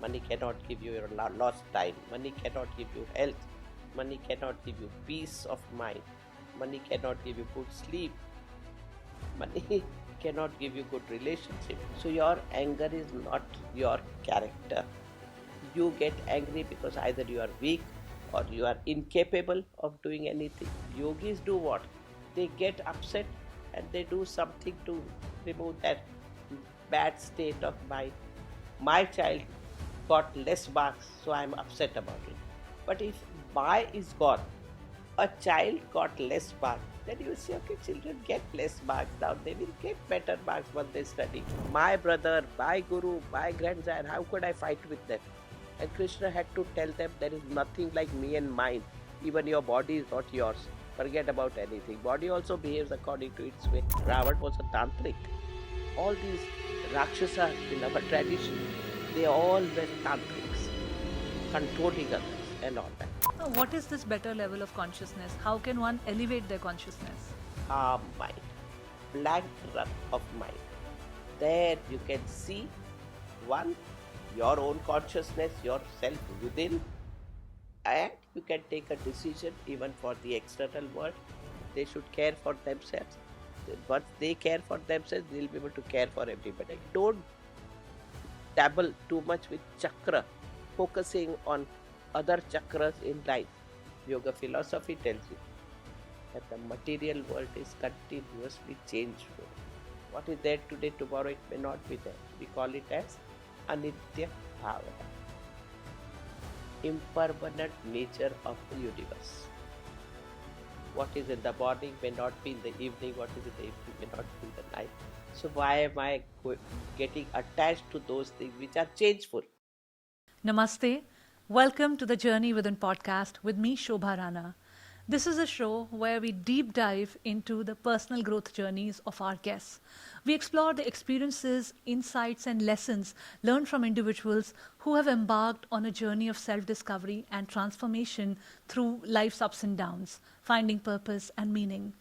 Money cannot give you your lost time. Money cannot give you health. Money cannot give you peace of mind. Money cannot give you good sleep. Money cannot give you good relationship. So your anger is not your character. You get angry because either you are weak or you are incapable of doing anything. Yogis do what? They get upset and they do something to remove that bad state of mind. My child got less marks, so I'm upset about it. But if my is gone, a child got less marks, then you say, okay, children get less marks now. They will get better marks when they study. My brother, my guru, my grandchild, how could I fight with them? And Krishna had to tell them there is nothing like me and mine. Even your body is not yours. Forget about anything. Body also behaves according to its way. Ravan was a tantric. All these Rakshasas in our tradition, they all were tantrics, controlling others and all that. What is this better level of consciousness? How can one elevate their consciousness? Calm mind, blank run of mind. There you can see one, your own consciousness, yourself within, and you can take a decision even for the external world. They should care for themselves. Once they care for themselves, they'll be able to care for everybody. Don't dabble too much with chakra, focusing on other chakras in life. Yoga philosophy tells you that the material world is continuously changeful. What is there today, tomorrow it may not be there. We call it as anitya bhavana, impermanent nature of the universe. What is in the morning may not be in the evening, what is in the evening may not be in the night. So why am I getting attached to those things which are changeful? Namaste. Welcome to the Journey Within podcast with me, Shobha Rana. This is a show where we deep dive into the personal growth journeys of our guests. We explore the experiences, insights, and lessons learned from individuals who have embarked on a journey of self-discovery and transformation through life's ups and downs, finding purpose and meaning.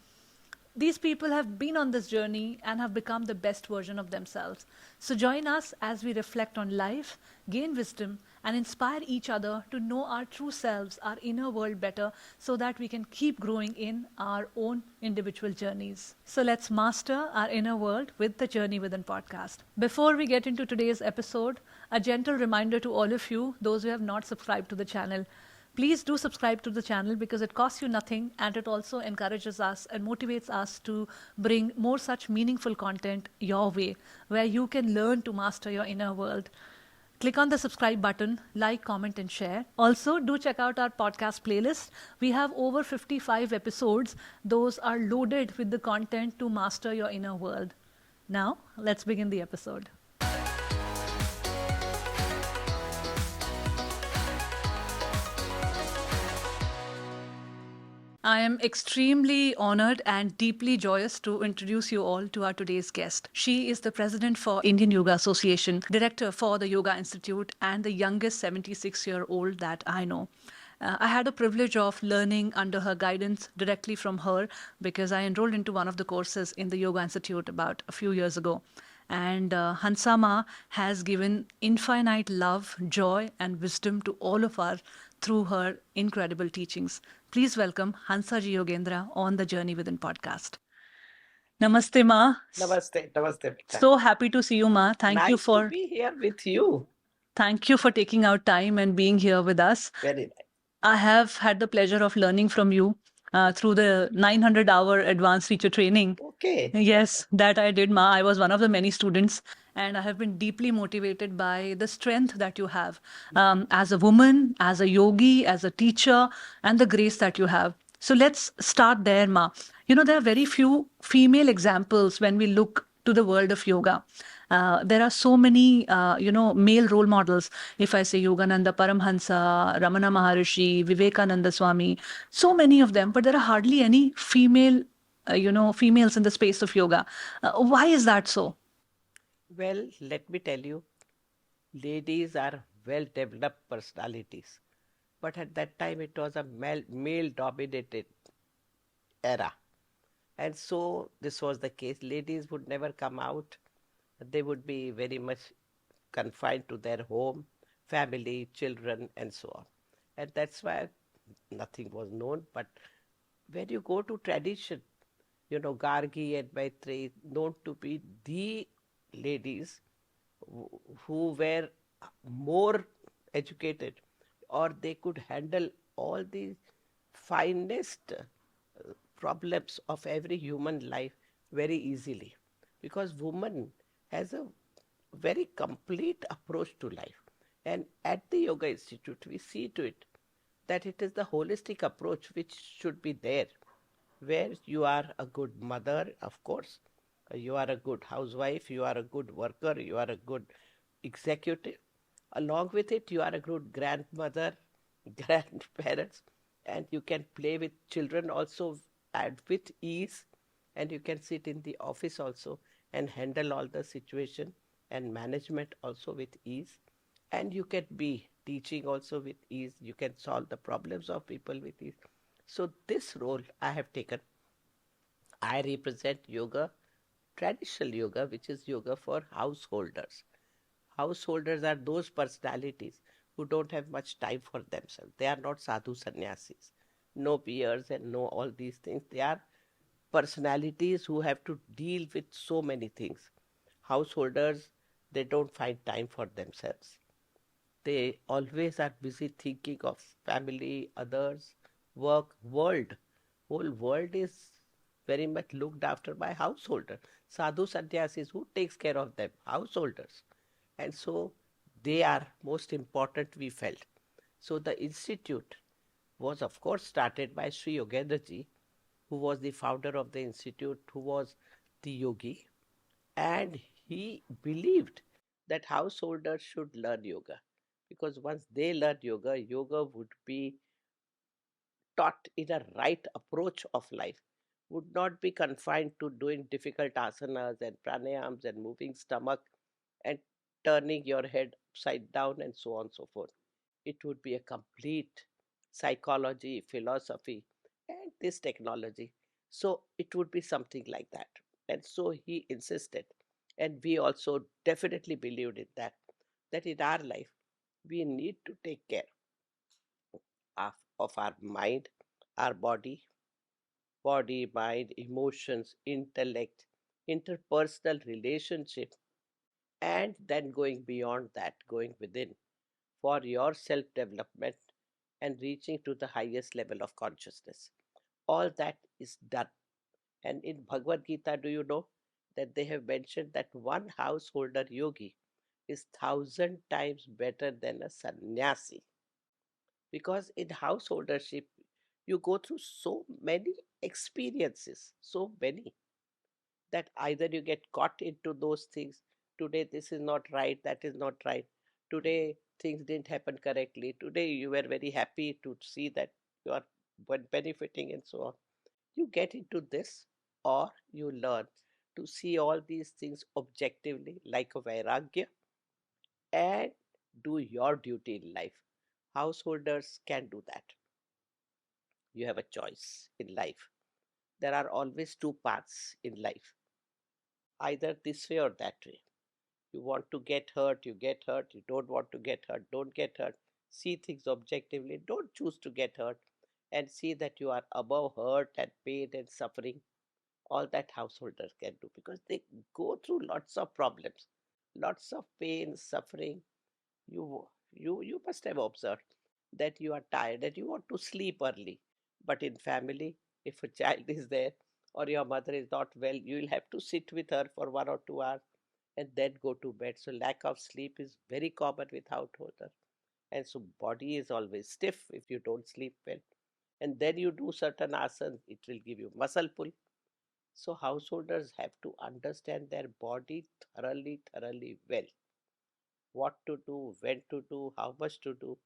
These people have been on this journey and have become the best version of themselves. So join us as we reflect on life, gain wisdom, and inspire each other to know our true selves, our inner world better, so that we can keep growing in our own individual journeys. So let's master our inner world with the Journey Within podcast. Before we get into today's episode, a gentle reminder to all of you, those who have not subscribed to the channel. Please do subscribe to the channel because it costs you nothing and it also encourages us and motivates us to bring more such meaningful content your way, where you can learn to master your inner world. Click on the subscribe button, like, comment, and share. Also, do check out our podcast playlist. We have over 55 episodes. Those are loaded with the content to master your inner world. Now, let's begin the episode. I am extremely honored and deeply joyous to introduce you all to our today's guest. She is the president for Indian Yoga Association, director for the Yoga Institute, and the youngest 76-year-old that I know. I had a privilege of learning under her guidance directly from her because I enrolled into one of the courses in the Yoga Institute about a few years ago. And Hansa Ma has given infinite love, joy, and wisdom to all of us through her incredible teachings. Please welcome Hansa Yogendra on the Journey Within podcast. Namaste, Ma. Namaste, namaste. So happy to see you, Ma. Nice to be here with you. Thank you for taking out time and being here with us. Very nice. I have had the pleasure of learning from you through the 900-hour advanced teacher training. Okay. Yes, that I did, Ma. I was one of the many students, and I have been deeply motivated by the strength that you have as a woman, as a yogi, as a teacher, and the grace that you have. So let's start there, Ma. You know, there are very few female examples when we look to the world of yoga. There are so many, male role models. If I say Yogananda Paramhansa, Ramana Maharishi, Vivekananda Swami, so many of them, but there are hardly any females in the space of yoga. Why is that so? Well, let me tell you, ladies are well-developed personalities. But at that time, it was a male-dominated era. And so this was the case. Ladies would never come out. They would be very much confined to their home, family, children, and so on. And that's why nothing was known. But when you go to tradition, Gargi and Maitreyi, known to be the ladies who were more educated, or they could handle all the finest problems of every human life very easily, because woman has a very complete approach to life. And at the Yoga Institute we see to it that it is the holistic approach which should be there, where you are a good mother, of course, you are a good housewife, you are a good worker, you are a good executive. Along with it, you are a good grandmother, grandparents, and you can play with children also and with ease, and you can sit in the office also and handle all the situation and management also with ease, and you can be teaching also with ease, you can solve the problems of people with ease. So this role I have taken. I represent yoga, traditional yoga, which is yoga for householders. Householders are those personalities who don't have much time for themselves. They are not sadhu sannyasis, no peers and no all these things. They are personalities who have to deal with so many things. Householders, they don't find time for themselves. They always are busy thinking of family, others, work, world. Whole world is very much looked after by householders. Sadhu sannyasis, who takes care of them? Householders. And so they are most important, we felt. So the institute was of course started by Sri Yogendra ji, who was the founder of the institute, who was the yogi, and he believed that householders should learn yoga, because once they learn yoga, yoga would be taught in a right approach of life, would not be confined to doing difficult asanas and pranayams and moving stomach and turning your head upside down and so on and so forth. It would be a complete psychology, philosophy, and this technology. So it would be something like that. And so he insisted. And we also definitely believed in that, that in our life, we need to take care of our mind, our body, mind, emotions, intellect, interpersonal relationship, and then going beyond that, going within for your self development and reaching to the highest level of consciousness. All that is done. And in Bhagavad Gita, do you know that they have mentioned that one householder yogi is 1,000 times better than a sannyasi? Because in householdership, you go through so many experiences, so many, that either you get caught into those things. Today this is not right, that is not right. Today things didn't happen correctly. Today you were very happy to see that you are benefiting and so on. You get into this, or you learn to see all these things objectively like a vairagya and do your duty in life. Householders can do that. You have a choice in life. There are always two paths in life, either this way or that way. You want to get hurt, you get hurt. You don't want to get hurt, don't get hurt. See things objectively. Don't choose to get hurt, and see that you are above hurt and pain and suffering. All that householders can do, because they go through lots of problems, lots of pain, suffering. You must have observed that you are tired, that you want to sleep early. But in family, if a child is there or your mother is not well, you will have to sit with her for 1 or 2 hours and then go to bed. So lack of sleep is very common with householder. And so body is always stiff if you don't sleep well. And then you do certain asanas, it will give you muscle pull. So householders have to understand their body thoroughly well. What to do, when to do, how much to do,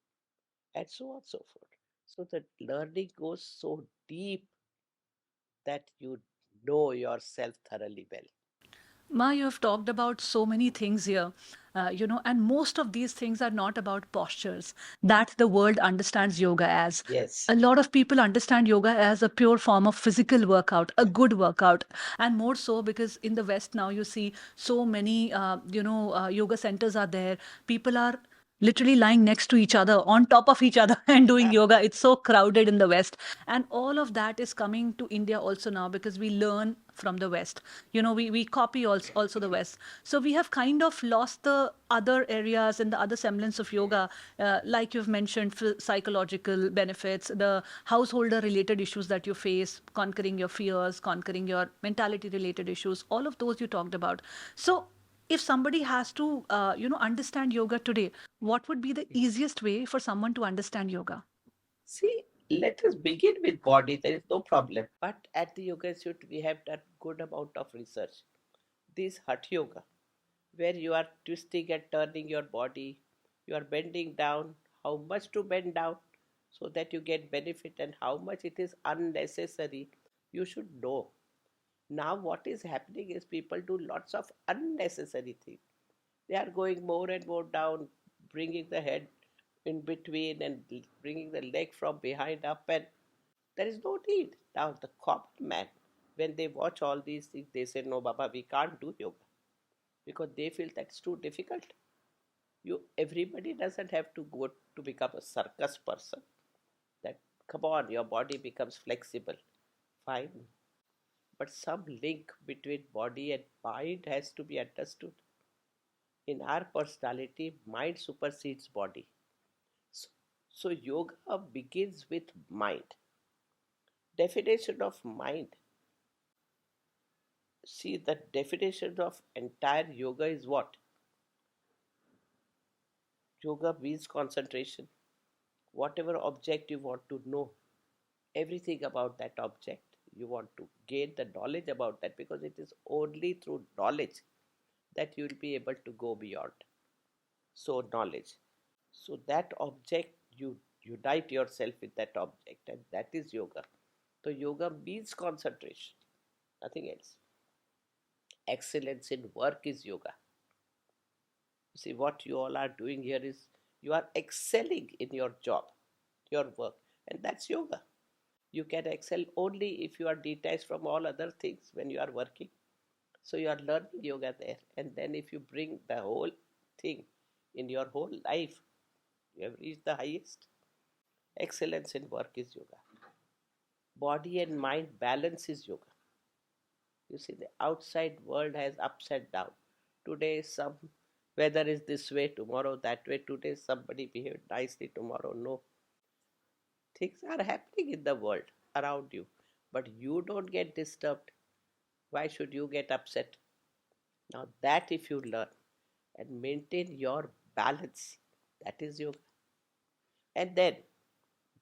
and so on and so forth. So the learning goes so deep that you know yourself thoroughly well. Ma, you have talked about so many things here, and most of these things are not about postures that the world understands yoga as. Yes. A lot of people understand yoga as a pure form of physical workout, a good workout, and more so because in the West now you see so many, yoga centers are there. People are literally lying next to each other, on top of each other, and doing yoga. It's so crowded in the West. And all of that is coming to India also now because we learn from the West. We copy also the West. So we have kind of lost the other areas and the other semblance of yoga, like you've mentioned, psychological benefits, the householder related issues that you face, conquering your fears, conquering your mentality related issues, all of those you talked about. So if somebody has to understand yoga today, what would be the easiest way for someone to understand yoga? See, let us begin with body. There is no problem. But at the Yoga Institute, we have done good amount of research. This Hatha Yoga, where you are twisting and turning your body, you are bending down, how much to bend down so that you get benefit and how much it is unnecessary, you should know. Now, what is happening is people do lots of unnecessary things. They are going more and more down, bringing the head in between and bringing the leg from behind up, and there is no need. Now, the common man, when they watch all these things, they say, "No, Baba, we can't do yoga," because they feel that's too difficult. Everybody doesn't have to go to become a circus person. That, come on, your body becomes flexible. Fine. But some link between body and mind has to be understood. In our personality, mind supersedes body. So, so yoga begins with mind. Definition of mind. See, the definition of entire yoga is what? Yoga means concentration. Whatever object you want to know, everything about that object, you want to gain the knowledge about that, because it is only through knowledge that you will be able to go beyond. So, knowledge. So, that object, you unite yourself with that object, and that is yoga. So, yoga means concentration, nothing else. Excellence in work is yoga. See, what you all are doing here is you are excelling in your job, your work, and that's yoga. You can excel only if you are detached from all other things when you are working. So you are learning yoga there, and then if you bring the whole thing in your whole life, you have reached the highest. Excellence in work is yoga. Body and mind balance is yoga. You see, the outside world has ups and downs. Today, some weather is this way, tomorrow that way. Today, somebody behaved nicely, tomorrow, no. Things are happening in the world around you, but you don't get disturbed. Why should you get upset? Now, that if you learn and maintain your balance, that is yoga. And then,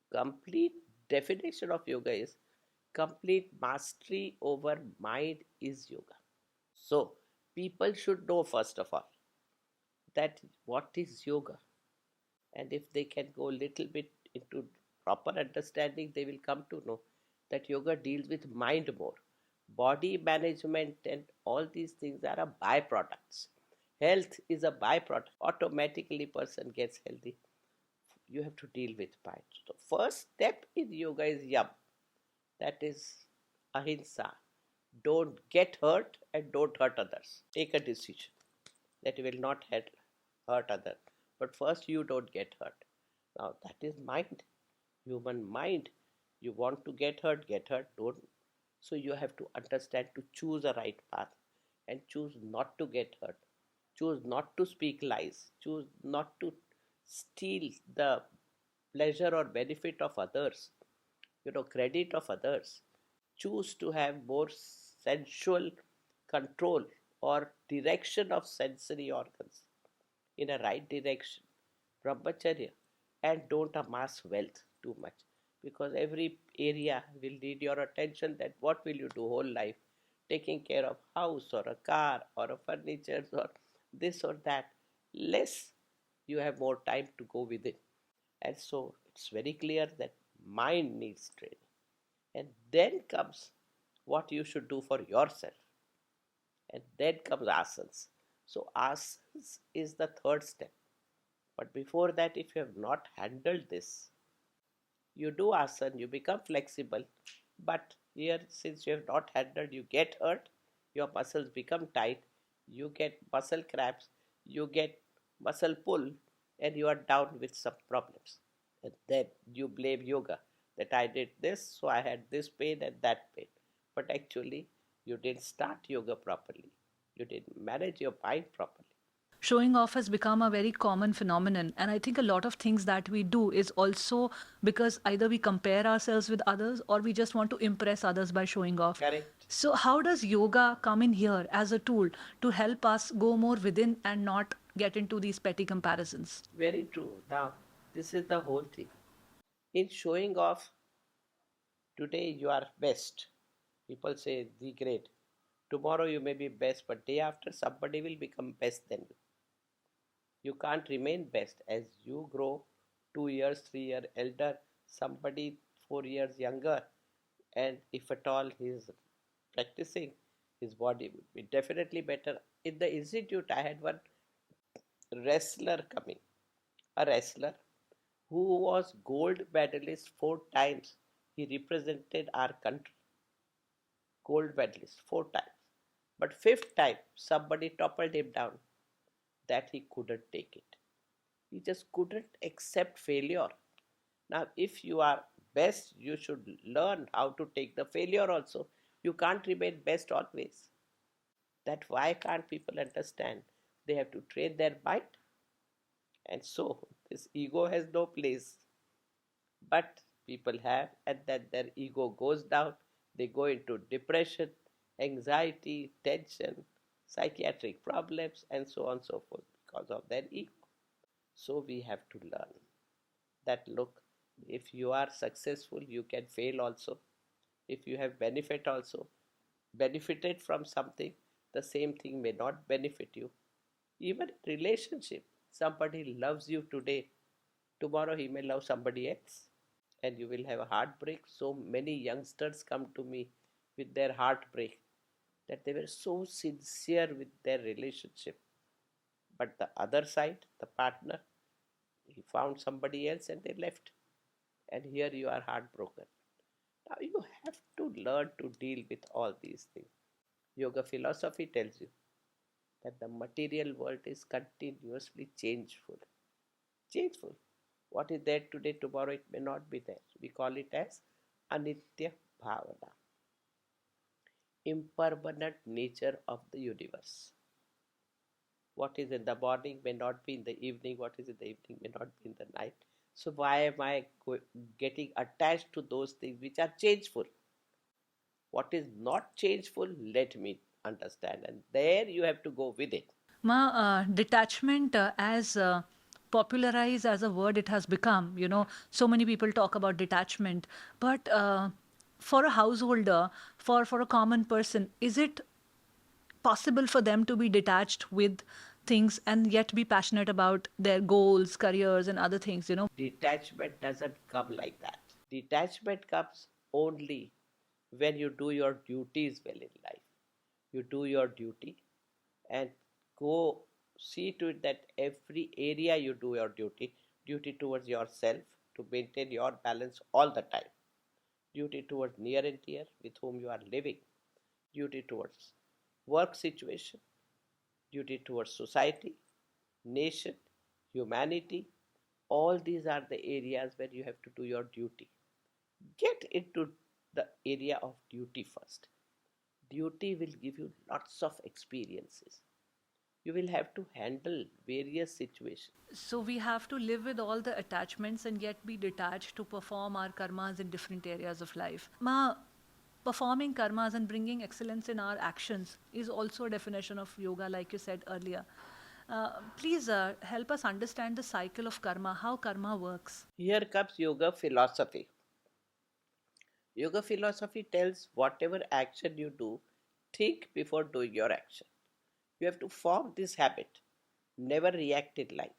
complete definition of yoga is complete mastery over mind is yoga. So, people should know first of all that what is yoga, and if they can go a little bit into proper understanding, they will come to know that yoga deals with mind more. Body management and all these things are a byproducts. Health is a byproduct. Automatically person gets healthy. You have to deal with mind. So first step in yoga is yam. That is ahimsa. Don't get hurt and don't hurt others. Take a decision that you will not hurt others. But first you don't get hurt. Now that is mind, human mind. You want to get hurt, don't. So you have to understand to choose a right path and choose not to get hurt. Choose not to speak lies. Choose not to steal the pleasure or benefit of others, credit of others. Choose to have more sensual control or direction of sensory organs in a right direction, brahmacharya, and don't amass wealth too much, because every area will need your attention. That what will you do whole life? Taking care of house or a car or a furniture or this or that. Less you have more time to go within. And so it's very clear that mind needs training. And then comes what you should do for yourself. And then comes asanas. So asanas is the third step. But before that, if you have not handled this, you do asana, you become flexible. But here, since you have not handled, you get hurt, your muscles become tight, you get muscle cramps, you get muscle pull, and you are down with some problems. And then you blame yoga that I did this, so I had this pain and that pain. But actually, you didn't start yoga properly. You didn't manage your mind properly. Showing off has become a very common phenomenon, and I think a lot of things that we do is also because either we compare ourselves with others or we just want to impress others by showing off. Correct. So how does yoga come in here as a tool to help us go more within and not get into these petty comparisons? Very true. Now, this is the whole thing. In showing off, today you are best. People say, the great. Tomorrow you may be best, but day after somebody will become best than you. You can't remain best as you grow 2 years, 3 years elder, somebody 4 years younger, and if at all he is practicing, his body would be definitely better. In the institute, I had one wrestler coming, a wrestler who was gold medalist 4 times. He represented our country, gold medalist 4 times. But fifth time, somebody toppled him down that he couldn't take it. He just couldn't accept failure. Now, if you are best, you should learn how to take the failure also. You can't remain best always. That why can't people understand? They have to train their mind. And so, this ego has no place. But people have, and then their ego goes down. They go into depression, anxiety, tension, psychiatric problems, and so on and so forth because of their ego. So, we have to learn that look, if you are successful, you can fail also. If you have benefit also, benefited from something, the same thing may not benefit you. Even relationship, somebody loves you today, tomorrow he may love somebody else, and you will have a heartbreak. So many youngsters come to me with their heartbreak that they were so sincere with their relationship, but the other side, the partner, he found somebody else and they left, and here you are heartbroken. Now you have to learn to deal with all these things. Yoga philosophy tells you that the material world is continuously changeful. Changeful. What is there today, tomorrow it may not be there. We call it as anitya bhavana, impermanent nature of the universe. What is in the morning may not be in the evening, what is in the evening may not be in the night. So why am I getting attached to those things which are changeful? What is not changeful, let me understand. And there you have to go with it. Ma, detachment as popularized as a word it has become, so many people talk about detachment. But for a householder, for a common person, is it possible for them to be detached with things and yet be passionate about their goals, careers, and other things? Detachment doesn't come like that. Detachment comes only when you do your duties well in life. You do your duty and go see to it that every area you do your duty towards yourself to maintain your balance all the time, duty towards near and dear with whom you are living, duty towards work situation, duty towards society, nation, humanity. All these are the areas where you have to do your duty. Get into the area of duty first. Duty will give you lots of experiences. You will have to handle various situations. So we have to live with all the attachments and yet be detached to perform our karmas in different areas of life. Ma, performing karmas and bringing excellence in our actions is also a definition of yoga, like you said earlier. Please help us understand the cycle of karma, how karma works. Here comes yoga philosophy. Yoga philosophy tells whatever action you do, think before doing your action. You have to form this habit. Never react in life.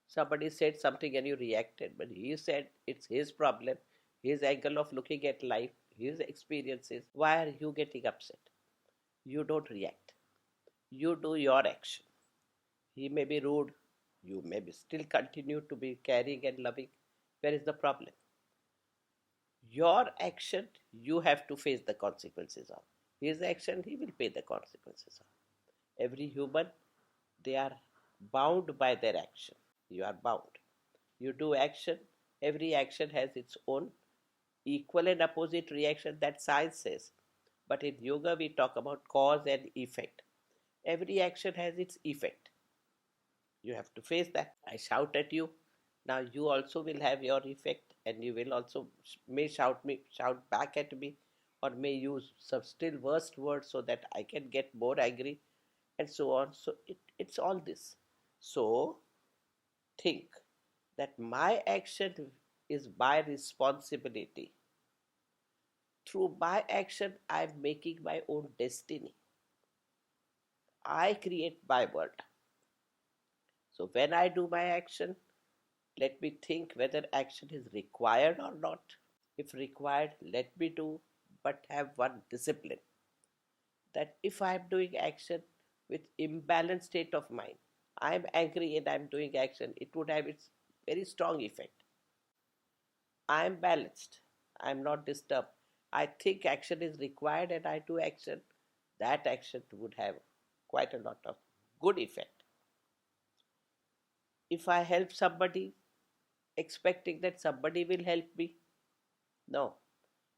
Somebody said something and you reacted, but he said it's his problem, his angle of looking at life, his experiences. Why are you getting upset? You don't react. You do your action. He may be rude. You may be still continue to be caring and loving. Where is the problem? Your action, you have to face the consequences of. His action, he will pay the consequences of. Every human, they are bound by their action. you are bound. You do action, every action has its own equal and opposite reaction that science says. But in yoga, we talk about cause and effect. Every action has its effect. You have to face that. I shout at you. Now you also will have your effect, and you will also may shout back at me, or may use some still worse words so that I can get more angry, and so on. So it's all this. So think that my action is my responsibility. Through my action, I'm making my own destiny. I create my world. So when I do my action, let me think whether action is required or not. If required, let me do, but have one discipline that if I am doing action with imbalanced state of mind, I am angry and I am doing action, it would have its very strong effect. I am balanced. I am not disturbed. I think action is required and I do action. That action would have quite a lot of good effect. If I help somebody expecting that somebody will help me, no.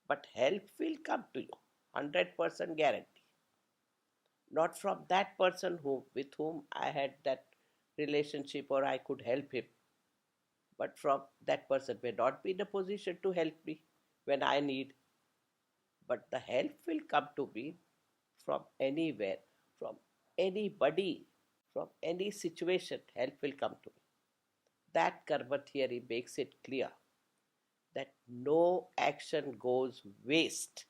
But help will come to you. 100% guarantee. Not from that person with whom I had that relationship or I could help him, but from that person may not be in a position to help me when I need. But the help will come to me from anywhere, from anybody, from any situation, help will come to me. That karma theory makes it clear that no action goes waste.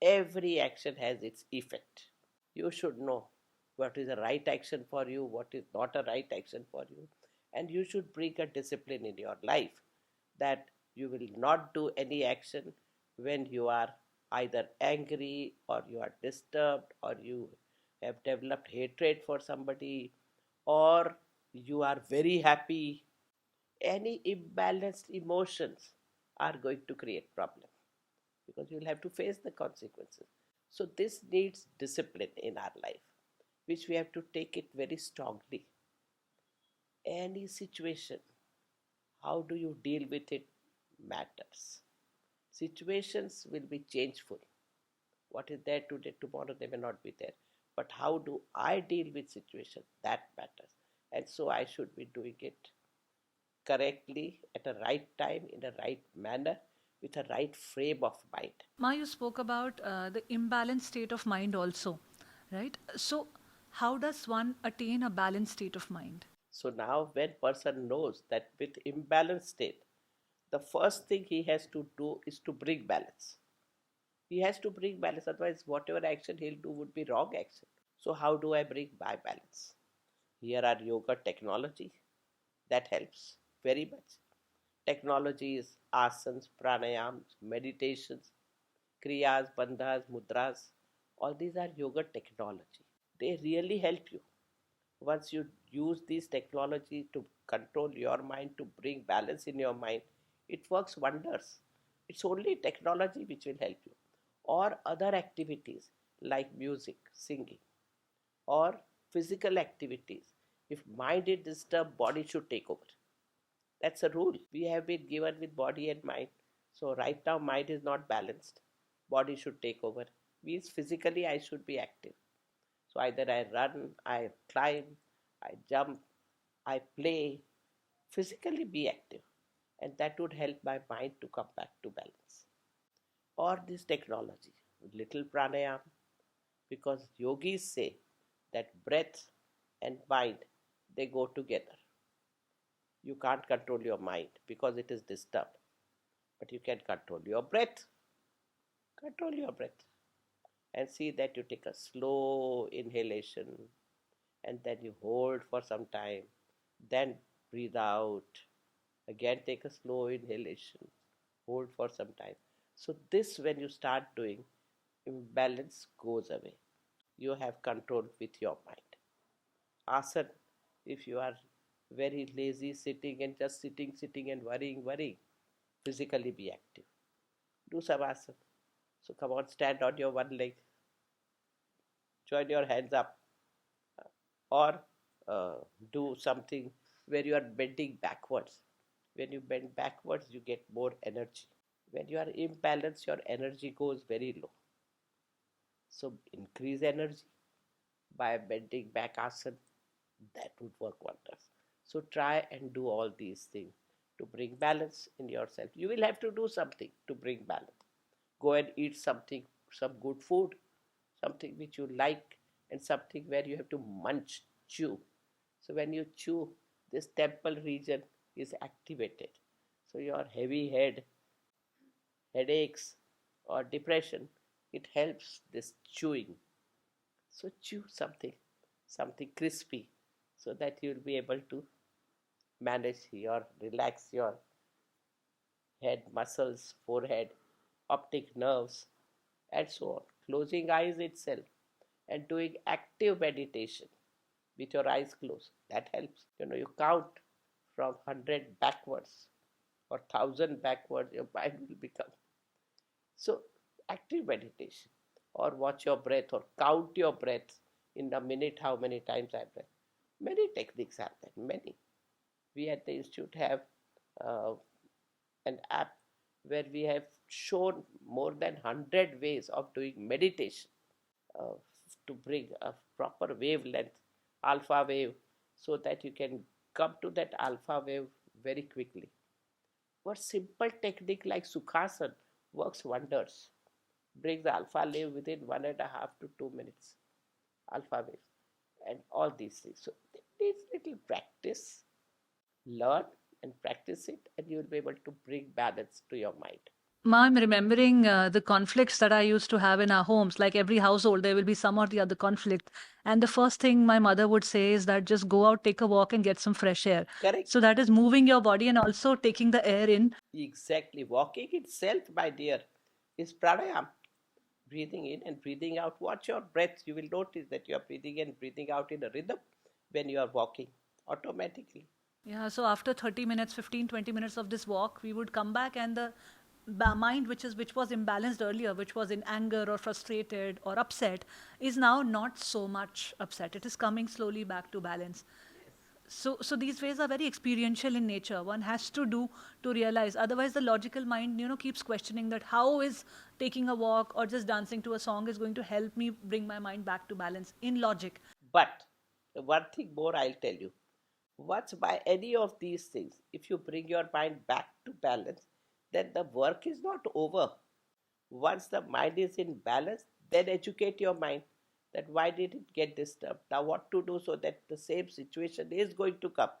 Every action has its effect. You should know what is a right action for you, what is not a right action for you, and you should bring a discipline in your life that you will not do any action when you are either angry or you are disturbed or you have developed hatred for somebody or you are very happy. Any imbalanced emotions are going to create problem because you'll have to face the consequences. So this needs discipline in our life, which we have to take it very strongly. Any situation, how do you deal with it matters. Situations will be changeful. What is there today, tomorrow they may not be there. But how do I deal with situation? That matters. And so I should be doing it correctly at a right time, in a right manner, with a right frame of mind. Ma, you spoke about the imbalanced state of mind also, right? So, how does one attain a balanced state of mind? So now when person knows that with imbalanced state, the first thing he has to do is to bring balance. He has to bring balance, otherwise whatever action he'll do would be wrong action. So how do I bring my balance? Here are yoga technology that helps very much. Technology is asanas, pranayams, meditations, kriyas, bandhas, mudras. All these are yoga technology. They really help you. Once you use these technology to control your mind, to bring balance in your mind, it works wonders. It's only technology which will help you. Or other activities like music, singing, or physical activities. If mind is disturbed, body should take over. That's a rule. We have been given with body and mind. So right now mind is not balanced. Body should take over. Means physically I should be active. So either I run, I climb, I jump, I play, physically be active. And that would help my mind to come back to balance. Or this technology, little pranayam, because yogis say that breath and mind, they go together. You can't control your mind because it is disturbed. But you can control your breath. Control your breath. And see that you take a slow inhalation and then you hold for some time, then breathe out. Again, take a slow inhalation, hold for some time. So, this when you start doing, imbalance goes away. You have control with your mind. Asana, if you are very lazy sitting and just sitting and worrying, physically be active. Do some asana. So, come on, stand on your one leg, join your hands up, or do something where you are bending backwards. When you bend backwards, you get more energy. When you are imbalanced, your energy goes very low. So increase energy by bending back asana. That would work wonders. So try and do all these things to bring balance in yourself. You will have to do something to bring balance. Go and eat something, some good food, something which you like, and something where you have to munch, chew. So when you chew, this temple region is activated. So your heavy head, headaches, or depression, it helps this chewing. So chew something, something crispy, so that you'll be able to manage your, relax your head muscles, forehead, optic nerves, and so on. Closing eyes itself and doing active meditation with your eyes closed. That helps. You count from 100 backwards or 1,000 backwards, your mind will become. So, active meditation, or watch your breath, or count your breath in a minute, how many times I breathe. Many techniques are there, many. We at the institute have uh, an app where we have shown more than 100 ways of doing meditation uh, to bring a proper wavelength, alpha wave, so that you can come to that alpha wave very quickly. What simple technique like Sukhasana works wonders. Brings the alpha wave within 1.5 to 2 minutes. Alpha wave. And all these things. So it needs little practice. Learn and practice it, and you will be able to bring balance to your mind. Ma, I'm remembering the conflicts that I used to have in our homes. Like every household, there will be some or the other conflict. And the first thing my mother would say is that just go out, take a walk, and get some fresh air. Correct. So that is moving your body and also taking the air in. Exactly. Walking itself, my dear, is pranayam. Breathing in and breathing out. Watch your breath. You will notice that you are breathing in, breathing out in a rhythm when you are walking automatically. Yeah, so after 30 minutes, 15, 20 minutes of this walk, we would come back and the mind which was imbalanced earlier, which was in anger or frustrated or upset, is now not so much upset. It is coming slowly back to balance. So these ways are very experiential in nature. One has to do to realize. Otherwise, the logical mind, keeps questioning that how is taking a walk or just dancing to a song is going to help me bring my mind back to balance in logic. But one thing more I'll tell you. Once by any of these things, if you bring your mind back to balance, then the work is not over. Once the mind is in balance, then educate your mind that why did it get disturbed? Now, what to do so that the same situation is going to come,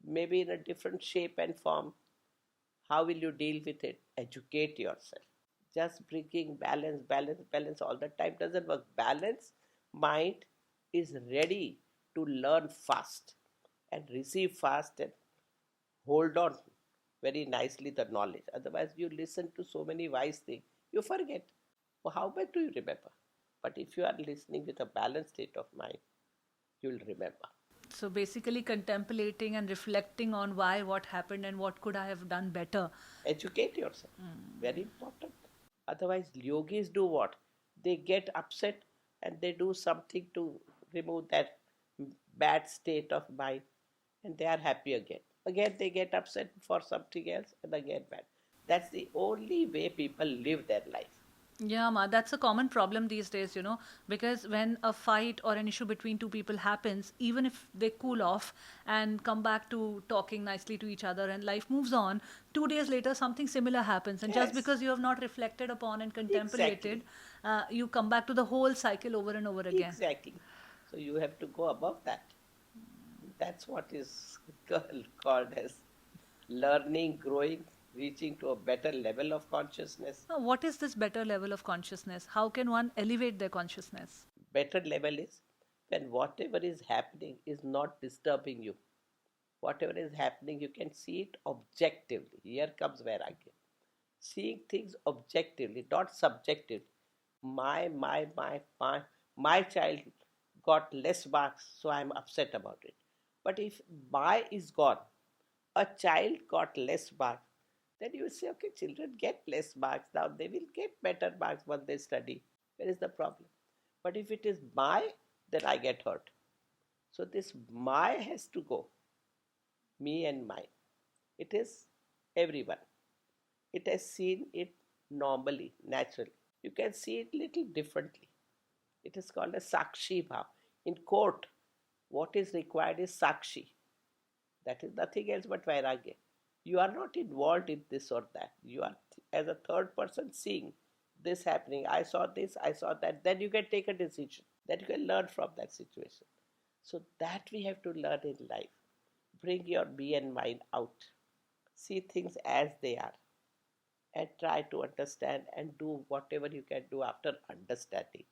maybe in a different shape and form. How will you deal with it? Educate yourself. Just bringing balance, balance, balance all the time doesn't work. Balance mind is ready to learn fast and receive fast and hold on very nicely the knowledge. Otherwise, you listen to so many wise things, you forget. Well, how much do you remember? But if you are listening with a balanced state of mind, you will remember. So basically, contemplating and reflecting on why, what happened, and what could I have done better. Educate yourself. Very important. Otherwise, yogis do what? They get upset and they do something to remove that bad state of mind, and they are happy again. Again, they get upset for something else and again bad. That's the only way people live their life. Yeah, Ma, that's a common problem these days, because when a fight or an issue between two people happens, even if they cool off and come back to talking nicely to each other and life moves on, 2 days later something similar happens. And just Yes, because you have not reflected upon and contemplated, exactly. you come back to the whole cycle over and over again. Exactly. So you have to go above that. That's what is called as learning, growing, reaching to a better level of consciousness. Now, what is this better level of consciousness? How can one elevate their consciousness? Better level is when whatever is happening is not disturbing you. Whatever is happening, you can see it objectively. Here comes where I get. Seeing things objectively, not subjectively. My child got less marks, so I'm upset about it. But if my is gone, a child got less marks, then you will say, okay, children get less marks now, they will get better marks when they study. Where is the problem? But if it is my, then I get hurt. So this my has to go. me and mine. It is everyone. It has seen it normally, naturally. You can see it little differently. It is called a Sakshi Bhav. In court, what is required is Sakshi. That is nothing else but Vairagya. You are not involved in this or that. You are as a third person seeing this happening. I saw this, I saw that. Then you can take a decision. That you can learn from that situation. So that we have to learn in life. Bring your me and mind out. See things as they are and try to understand and do whatever you can do after understanding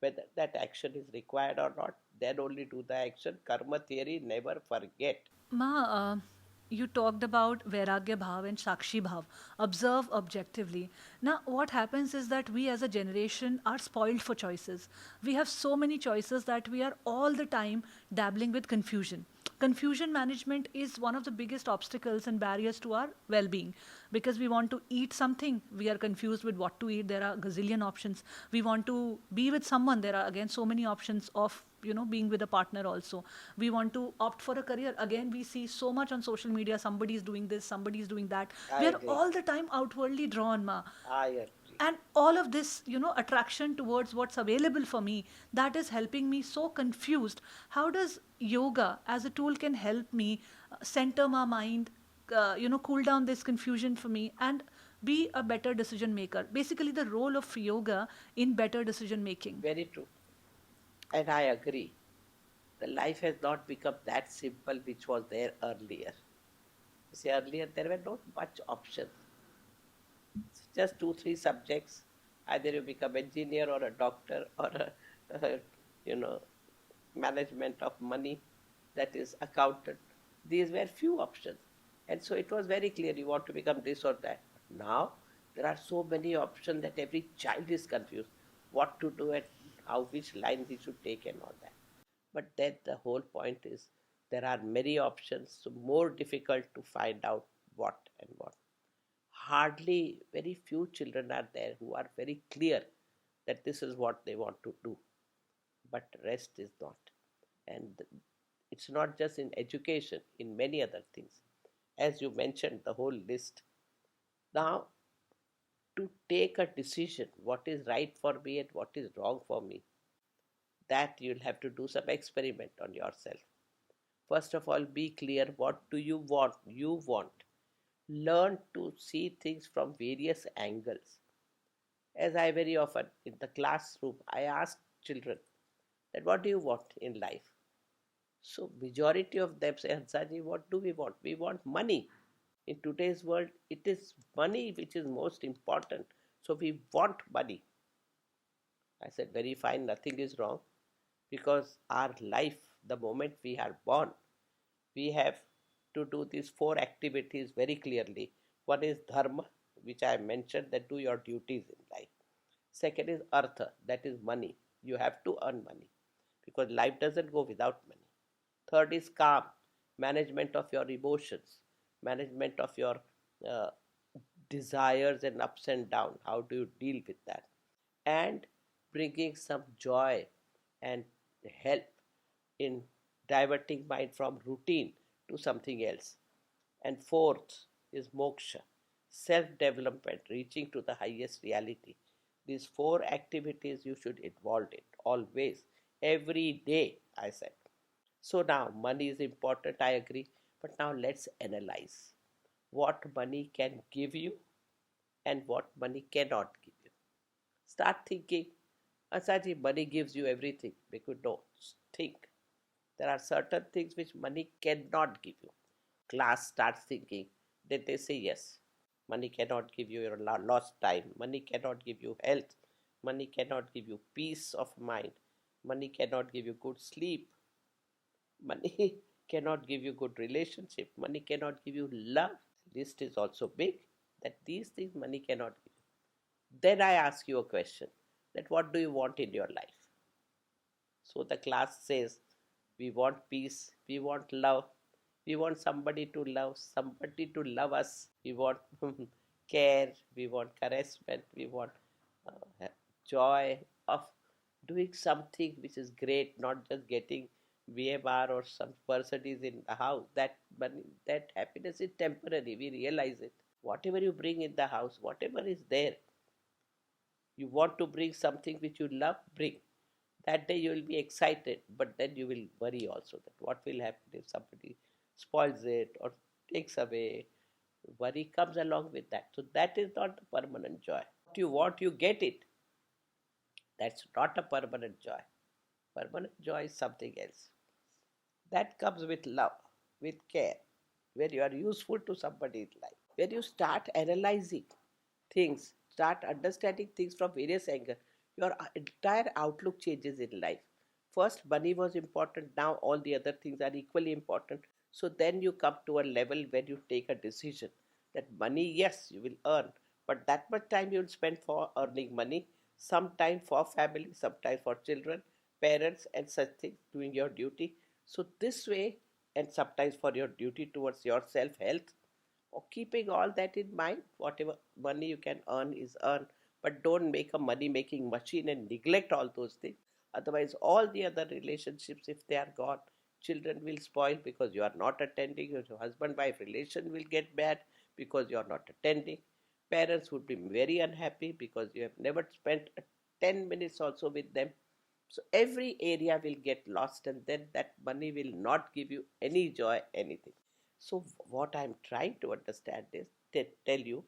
whether that action is required or not. Then only do the action. Karma theory, never forget. Ma, you talked about Vairagya Bhav and Sakshi Bhav. Observe objectively. Now, what happens is that we as a generation are spoiled for choices. We have so many choices that we are all the time dabbling with confusion. Confusion management is one of the biggest obstacles and barriers to our well being because we want to eat something, we are confused with what to eat. There are gazillion options. We want to be with someone, there are again so many options of being with a partner also. We want to opt for a career, again we see so much on social media, somebody is doing this, somebody is doing that. I We are agree. all the time outwardly drawn, ma. I agree. And all of this attraction towards what's available for me, that is helping me so confused. How does yoga as a tool can help me center my mind, cool down this confusion for me and be a better decision maker, basically the role of yoga in better decision making? Very true. And I agree. The life has not become that simple which was there earlier. You see, earlier there were not much options. Just two, three subjects. Either you become engineer or a doctor or a you know, management of money, that is accountant. These were few options. And so it was very clear you want to become this or that. Now there are so many options that every child is confused what to do and how which line he should take and all that. But then the whole point is there are many options, so more difficult to find out what and what. Hardly very few children are there who are very clear that this is what they want to do, but rest is not. And it's not just in education, in many other things. As you mentioned, the whole list. Now, to take a decision, what is right for me and what is wrong for me, that you'll have to do some experiment on yourself. First of all, be clear what do you want? You want. Learn to see things from various angles. As I very often in the classroom, I ask children that what do you want in life? So majority of them say, Hansaji, what do we want? We want money. In today's world, it is money which is most important. So we want money. I said, very fine, nothing is wrong. Because our life, the moment we are born, we have to do these four activities very clearly. One is dharma, which I mentioned, that do your duties in life. Second is artha, that is money. You have to earn money because life doesn't go without money. Third is calm, management of your emotions, management of your uh, desires and ups and downs. How do you deal with that? And bringing some joy and help in diverting mind from routine to something else. And fourth is moksha, self development, reaching to the highest reality. These four activities you should involve in always, every day, I said. So now money is important, I agree. But now let's analyze what money can give you and what money cannot give you. Start thinking, Asaji, money gives you everything. Because no, think. There are certain things which money cannot give you. Class starts thinking, then they say yes. Money cannot give you your lost time. Money cannot give you health. Money cannot give you peace of mind. Money cannot give you good sleep. Money cannot give you good relationship. Money cannot give you love. List is also big that these things money cannot give you. Then I ask you a question that what do you want in your life? So the class says we want peace, we want love, we want somebody to love us, we want care, we want caressment, we want joy of doing something which is great, not just getting VMR or some person is in the house, that happiness is temporary. We realize it. Whatever you bring in the house, whatever is there, you want to bring something which you love, bring. That day you will be excited, but then you will worry also that what will happen if somebody spoils it or takes away. Worry comes along with that. So that is not a permanent joy. What you want, you get it. That's not a permanent joy. Permanent joy is something else. That comes with love, with care, where you are useful to somebody's life. When you start analyzing things, start understanding things from various angles, your entire outlook changes in life. First, money was important, now all the other things are equally important. So then you come to a level where you take a decision that money, yes, you will earn, but that much time you will spend for earning money, some time for family, some time for children, parents, and such things, doing your duty. So, this way, and sometimes for your duty towards your self health, or keeping all that in mind, whatever money you can earn is earned, but don't make a money making machine and neglect all those things. Otherwise, all the other relationships, if they are gone, children will spoil because you are not attending. Your husband wife relation will get bad because you are not attending. Parents would be very unhappy because you have never spent 10 minutes also with them. So every area will get lost, and then that money will not give you any joy, anything. So what I'm trying to understand is tell you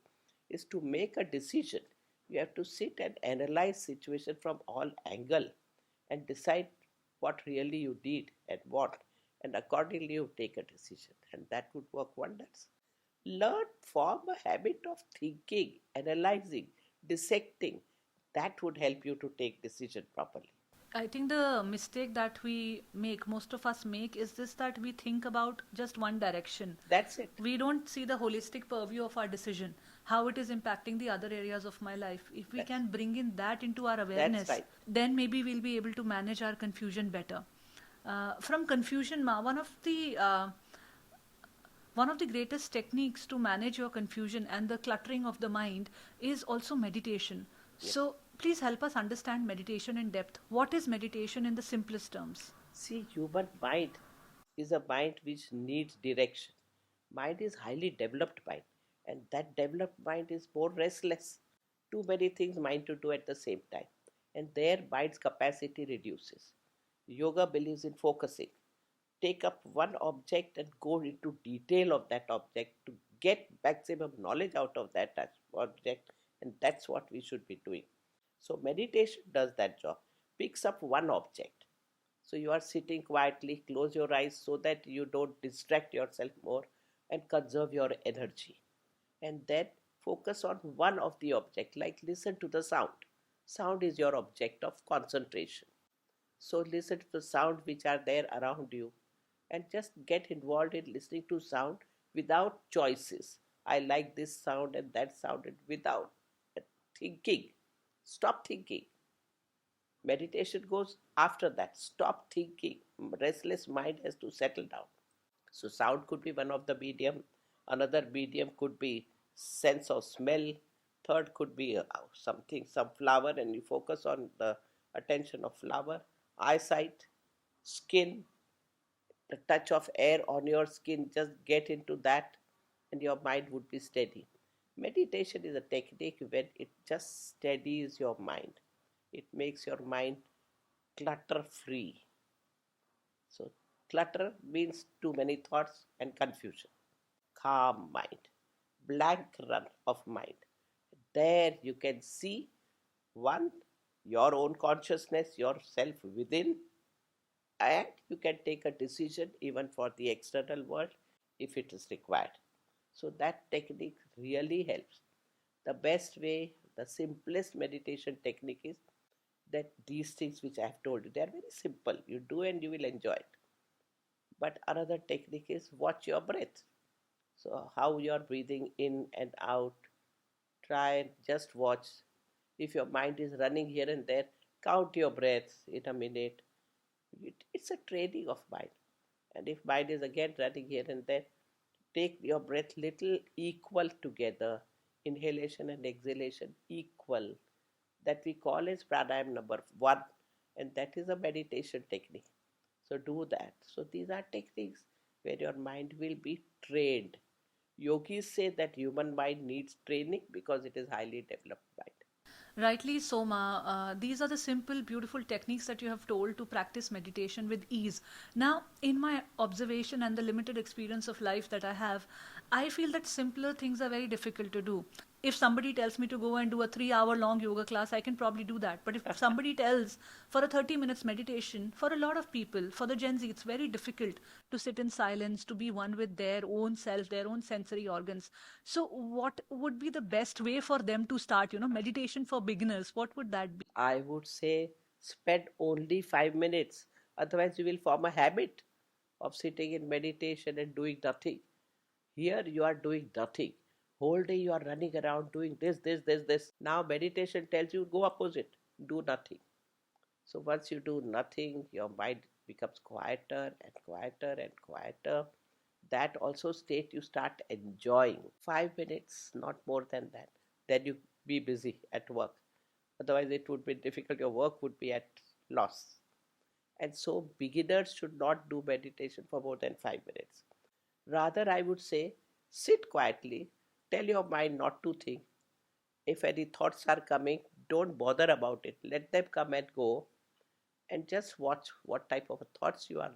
is to make a decision. You have to sit and analyze situation from all angle and decide what really you need and want, and accordingly you take a decision, and that would work wonders. Learn, form a habit of thinking, analyzing, dissecting. That would help you to take decision properly. I think the mistake that we make, most of us make, is this, that we think about just one direction. That's it. We don't see the holistic purview of our decision, how it is impacting the other areas of my life. If we That's, can bring in that into our that's awareness, right. then maybe we'll be able to manage our confusion better. From confusion, Ma, one of the greatest techniques to manage your confusion and the cluttering of the mind is also meditation. Yes. So, please help us understand meditation in depth. What is meditation in the simplest terms? See, human mind is a mind which needs direction. Mind is highly developed mind, and that developed mind is more restless. Too many things mind to do at the same time, and their mind's capacity reduces. Yoga believes in focusing. Take up one object and go into detail of that object to get maximum knowledge out of that object, and that's what we should be doing. So meditation does that job. Picks up one object. So you are sitting quietly, close your eyes so that you don't distract yourself more and conserve your energy. And then focus on one of the object, like listen to the sound. Sound is your object of concentration. So listen to the sound which are there around you and just get involved in listening to sound without choices. I like this sound and that sound, and without thinking. Stop thinking. Meditation goes after that. Stop thinking. Restless mind has to settle down. So sound could be one of the medium. Another medium could be sense of smell. Third could be something, some flower, and you focus on the attention of flower. Eyesight, skin, the touch of air on your skin. Just get into that, and your mind would be steady. Meditation is a technique when it just steadies your mind. It makes your mind clutter free. So, clutter means too many thoughts and confusion. Calm mind, blank run of mind. There you can see one, your own consciousness, yourself within, and you can take a decision even for the external world if it is required. So, that technique really helps. The best way, the simplest meditation technique is that these things which I have told you, they are very simple. You do and you will enjoy it. But another technique is watch your breath. So, how you are breathing in and out, try and just watch. If your mind is running here and there, count your breaths in a minute. It's a training of mind. And if mind is again running here and there, take your breath little equal together. Inhalation and exhalation equal. That we call as pranayam number one, and that is a meditation technique. So do that. So these are techniques where your mind will be trained. Yogis say that human mind needs training because it is highly developed mind. Rightly so, Ma. These are the simple, beautiful techniques that you have told to practice meditation with ease. Now, in my observation and the limited experience of life that I have, I feel that simpler things are very difficult to do. If somebody tells me to go and do a 3 hour long yoga class, I can probably do that. But if somebody tells for a 30 minutes meditation, for a lot of people, for the Gen Z, it's very difficult to sit in silence, to be one with their own self, their own sensory organs. So, what would be the best way for them to start, meditation for beginners? What would that be? I would say spend only 5 minutes. Otherwise, you will form a habit of sitting in meditation and doing nothing. Here you are doing nothing. Whole day you are running around doing this, this, this, this. Now meditation tells you go opposite. Do nothing. So once you do nothing, your mind becomes quieter and quieter and quieter. That also state you start enjoying. 5 minutes, not more than that. Then you be busy at work. Otherwise, it would be difficult. Your work would be at loss. And so, beginners should not do meditation for more than 5 minutes. Rather, I would say sit quietly, tell your mind not to think. If any thoughts are coming, don't bother about it. Let them come and go, and just watch what type of thoughts you are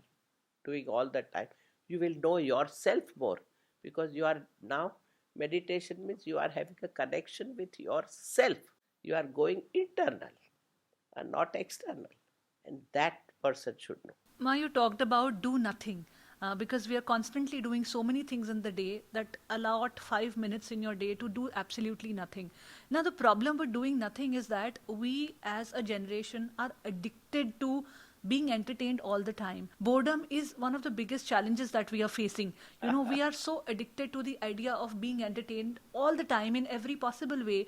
doing all the time. You will know yourself more because you are now, meditation means you are having a connection with yourself. You are going internal and not external, and that person should know. Ma, you talked about do nothing. Because we are constantly doing so many things in the day that allot 5 minutes in your day to do absolutely nothing. Now, the problem with doing nothing is that we as a generation are addicted to being entertained all the time. Boredom is one of the biggest challenges that we are facing. We are so addicted to the idea of being entertained all the time in every possible way.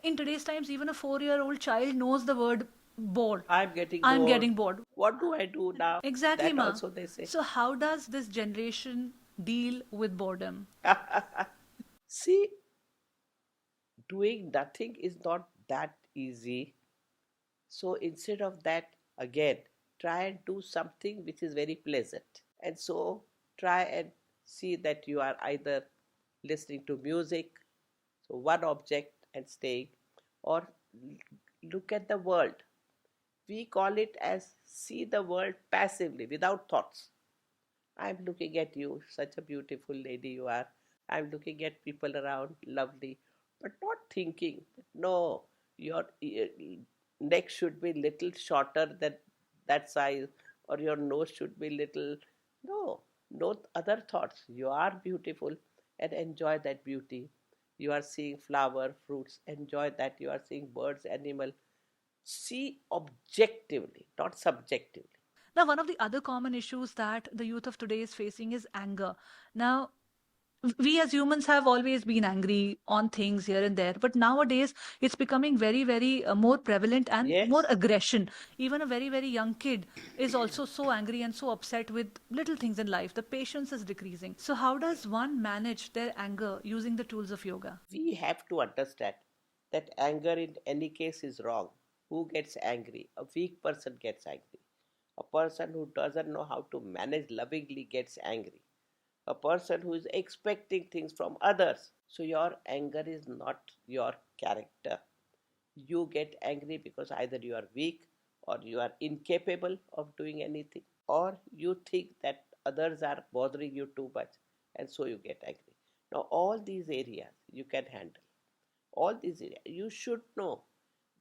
In today's times, even a 4-year-old child knows the word bored. I'm getting I'm bored. getting bored. What do I do now? Exactly, That Ma. also they say. So, how does this generation deal with boredom? See, doing nothing is not that easy. So instead of that, again, try and do something which is very pleasant. And so try and see that you are either listening to music, so one object and staying, or look at the world. We call it as see the world passively without thoughts. I'm looking at you, such a beautiful lady you are. I'm looking at people around, lovely, but not thinking. No, your neck should be little shorter than that size, or your nose should be little. No, no other thoughts. You are beautiful and enjoy that beauty. You are seeing flower, fruits, enjoy that. You are seeing birds, animal. See objectively, not subjectively. Now, one of the other common issues that the youth of today is facing is anger. Now, we as humans have always been angry on things here and there, but nowadays it's becoming very, very more prevalent and more Yes. aggression. Even a very, very young kid is also so angry and so upset with little things in life. The patience is decreasing. So, how does one manage their anger using the tools of yoga? We have to understand that anger in any case is wrong. Who gets angry? A weak person gets angry. A person who doesn't know how to manage lovingly gets angry. A person who is expecting things from others. So your anger is not your character. You get angry because either you are weak or you are incapable of doing anything, or you think that others are bothering you too much, and so you get angry. Now, all these areas you can handle. All these areas. You should know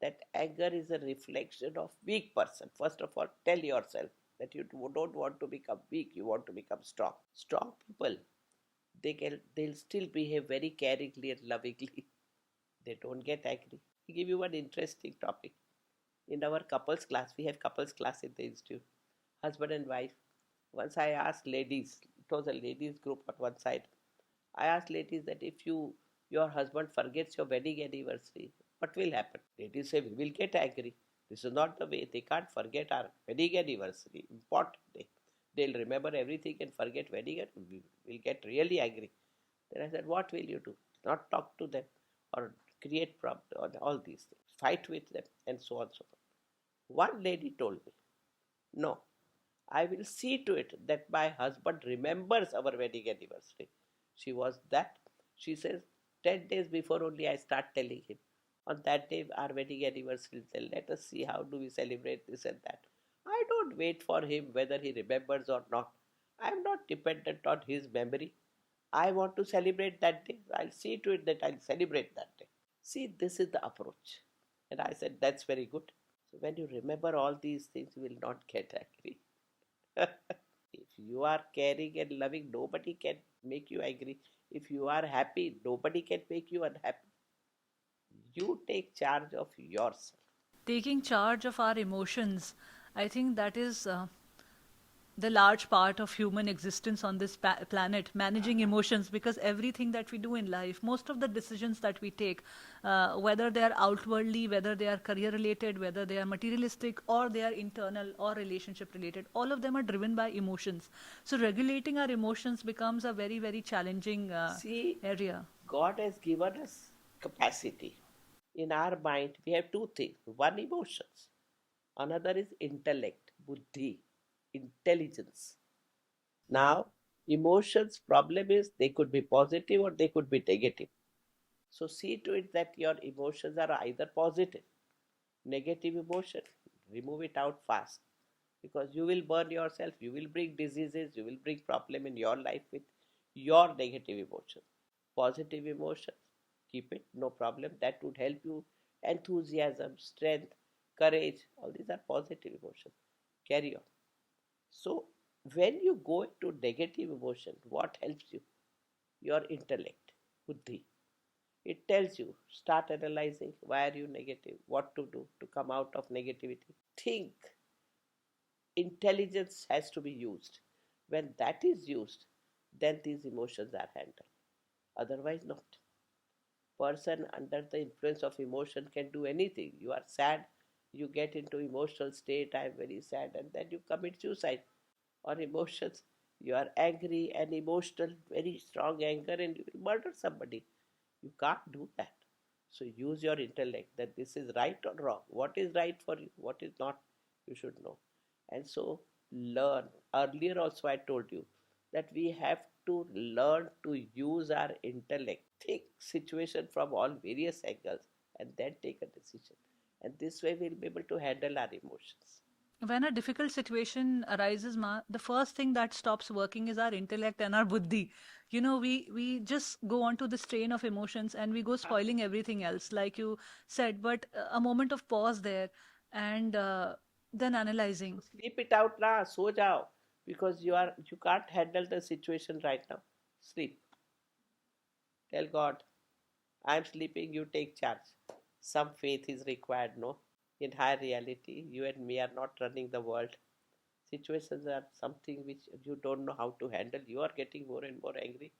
that anger is a reflection of weak person. First of all, tell yourself that you don't want to become weak, you want to become strong. Strong people, they'll still behave very caringly and lovingly. They don't get angry. I'll give you one interesting topic. In our couples class, we have couples class in the institute, husband and wife. Once I asked ladies, it was a ladies group on one side. I asked ladies that if your husband forgets your wedding anniversary, what will happen? Ladies say we will get angry. This is not the way. They can't forget our wedding anniversary, important day. They'll remember everything and forget wedding, and we will get really angry. Then I said, what will you do? Not talk to them or create problems or all these things. Fight with them and so on and so forth. One lady told me, no, I will see to it that my husband remembers our wedding anniversary. She was that. She says, 10 days before only I start telling him. On that day, our wedding anniversary, then let us see how do we celebrate this and that. I don't wait for him whether he remembers or not. I am not dependent on his memory. I want to celebrate that day. I'll see to it that I'll celebrate that day. See, this is the approach. And I said, that's very good. So when you remember all these things, you will not get angry. If you are caring and loving, nobody can make you angry. If you are happy, nobody can make you unhappy. You take charge of yourself. Taking charge of our emotions, I think that is the large part of human existence on this planet, managing emotions, because everything that we do in life, most of the decisions that we take, whether they are outwardly, whether they are career related, whether they are materialistic, or they are internal or relationship related, all of them are driven by emotions. So regulating our emotions becomes a very, very challenging See, area. God has given us capacity. In our mind, we have two things. One, emotions. Another is intellect, buddhi, intelligence. Now, emotions problem is they could be positive or they could be negative. So see to it that your emotions are either positive, negative emotion, remove it out fast, because you will burn yourself, you will bring diseases, you will bring problem in your life with your negative emotions. Positive emotions, keep it, no problem. That would help you. Enthusiasm, strength, courage, all these are positive emotions. Carry on. So when you go into negative emotion, what helps you? Your intellect, buddhi. It tells you, start analyzing why are you negative, what to do to come out of negativity. Think. Intelligence has to be used. When that is used, then these emotions are handled. Otherwise, not. Person under the influence of emotion can do anything. You are sad, you get into emotional state, I am very sad, and then you commit suicide. Or emotions, you are angry and emotional, very strong anger, and you will murder somebody. You can't do that. So use your intellect that this is right or wrong. What is right for you, what is not, you should know. And so learn. Earlier also I told you that we have to learn to use our intellect, think situation from all various angles, and then take a decision. And this way we'll be able to handle our emotions. When a difficult situation arises, the first thing that stops working is our intellect and our buddhi. We just go on to this train of emotions and we go spoiling everything else, like you said. But a moment of pause there, and then So analyzing. sleep it out now, so jao, because you can't handle the situation right now. Sleep. Tell God, I'm sleeping, you take charge. Some faith is required, no? In higher reality, you and me are not running the world. Situations are something which you don't know how to handle. You are getting more and more angry.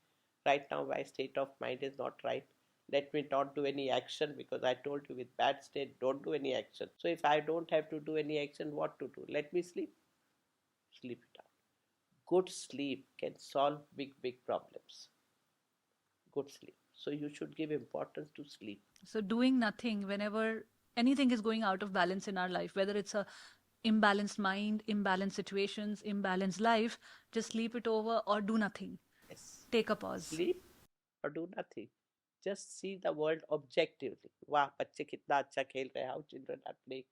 Right now, my state of mind is not right. Let me not do any action, because I told you with bad state, don't do any action. So if I don't have to do any action, what to do? Let me sleep. Sleep it out. Good sleep can solve big, big problems. Good sleep. So you should give importance to sleep. So doing nothing whenever anything is going out of balance in our life, whether it's a imbalanced mind, imbalanced situations, imbalanced life, just sleep it over or do nothing. Yes. Take a pause. Sleep or do nothing. Just see the world objectively. Wow, बच्चे कितना अच्छा खेल रहे हैं. How children are playing.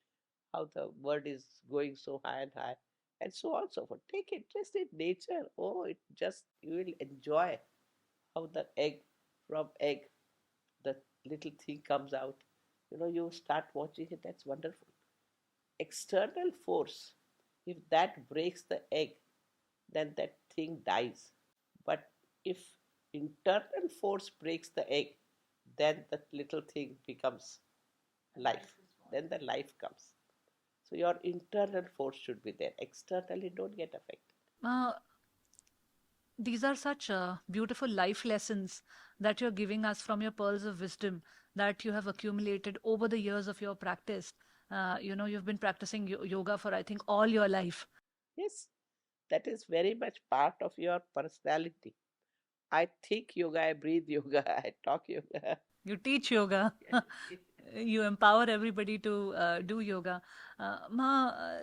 How the world is going so high and high. And so on so forth. Take interest in nature. Oh, it just, you will enjoy how the egg, from egg, the little thing comes out. You start watching it. That's wonderful. External force, if that breaks the egg, then that thing dies. But if internal force breaks the egg, then the little thing becomes life. Then the life comes. So your internal force should be there. Externally, don't get affected. Uh, these are such beautiful life lessons that you're giving us from your pearls of wisdom that you have accumulated over the years of your practice. You've been practicing yoga for, I think, all your life. Yes, that is very much part of your personality. I think yoga, I breathe yoga, I talk yoga. You teach yoga. You empower everybody to do yoga.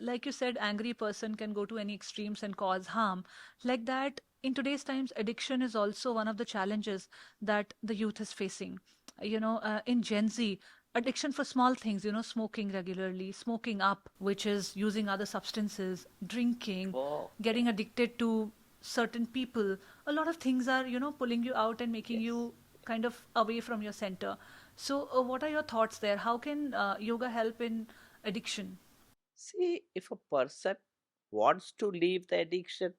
Like you said, angry person can go to any extremes and cause harm. Like that, in today's times, addiction is also one of the challenges that the youth is facing. In Gen Z, addiction for small things, smoking regularly, smoking up, which is using other substances, drinking, Oh, getting addicted to certain people. A lot of things are, pulling you out and making yes. you kind of away from your center. So, what are your thoughts there? How can yoga help in addiction? See, if a person wants to leave the addiction,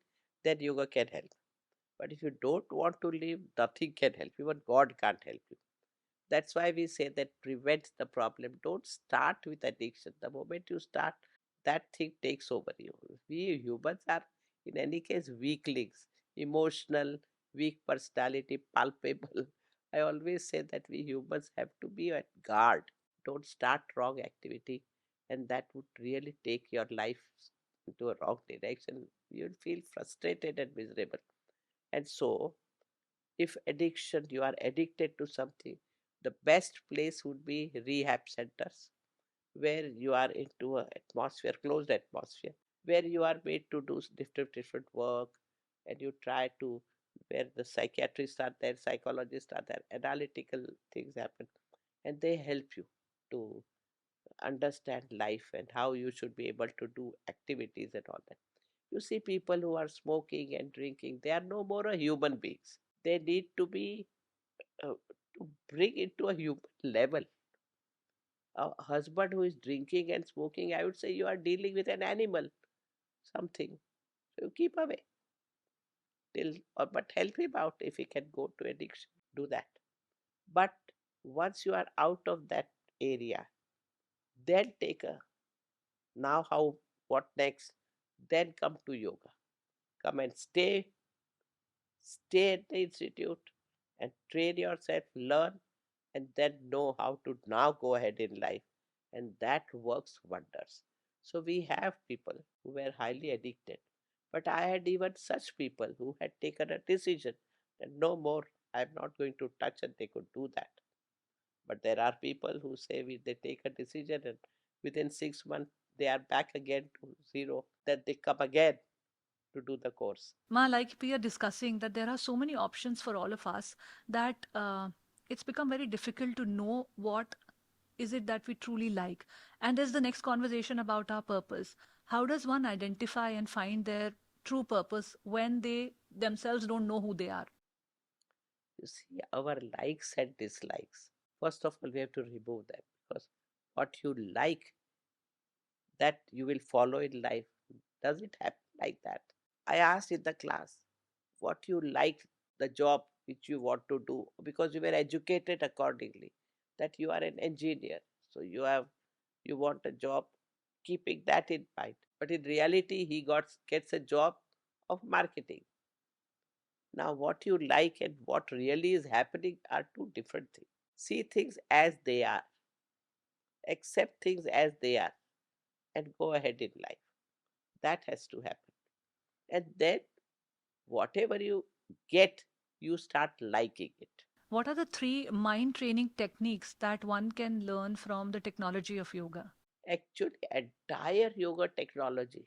then yoga can help. But if you don't want to leave, nothing can help. Even God can't help you. That's why we say that prevents the problem. Don't start with addiction. The moment you start, that thing takes over you. We humans are, in any case, weaklings, emotional, weak personality, palpable. I always say that we humans have to be at guard. Don't start wrong activity, and that would really take your life into a wrong direction. You'll feel frustrated and miserable. And so, if addiction, you are addicted to something, the best place would be rehab centers where you are into a atmosphere, closed atmosphere, where you are made to do different work, and you try to, where the psychiatrists are there, psychologists are there, analytical things happen, and they help you to understand life and how you should be able to do activities and all that. You see, people who are smoking and drinking, they are no more a human beings. They need to be to bring it to a human level. A husband who is drinking and smoking, I would say you are dealing with an animal, something. So you keep away till, or but help him out if he can go to addiction. Do that. But once you are out of that area, then take a, now how, what next? Then come to yoga. Come and stay at the institute and train yourself, learn, and then know how to now go ahead in life. And that works wonders. So we have people who were highly addicted. But I had even such people who had taken a decision that no more, I'm not going to touch, and they could do that. But there are people who say they take a decision and within 6 months they are back again to zero. Then they come again to do the course. Ma, like we are discussing, that there are so many options for all of us that it's become very difficult to know what is it that we truly like. And there's the next conversation about our purpose. How does one identify and find their true purpose when they themselves don't know who they are? You see, our likes and dislikes. First of all, we have to remove them, because what you like, that you will follow in life. Does it happen like that? I asked in the class, what you like, the job which you want to do, because you were educated accordingly, that you are an engineer. So you want a job keeping that in mind. But in reality, he gets a job of marketing. Now, what you like and what really is happening are two different things. See things as they are, accept things as they are, and go ahead in life. That has to happen. And then, whatever you get, you start liking it. What are the three mind training techniques that one can learn from the technology of yoga? Actually, entire yoga technology,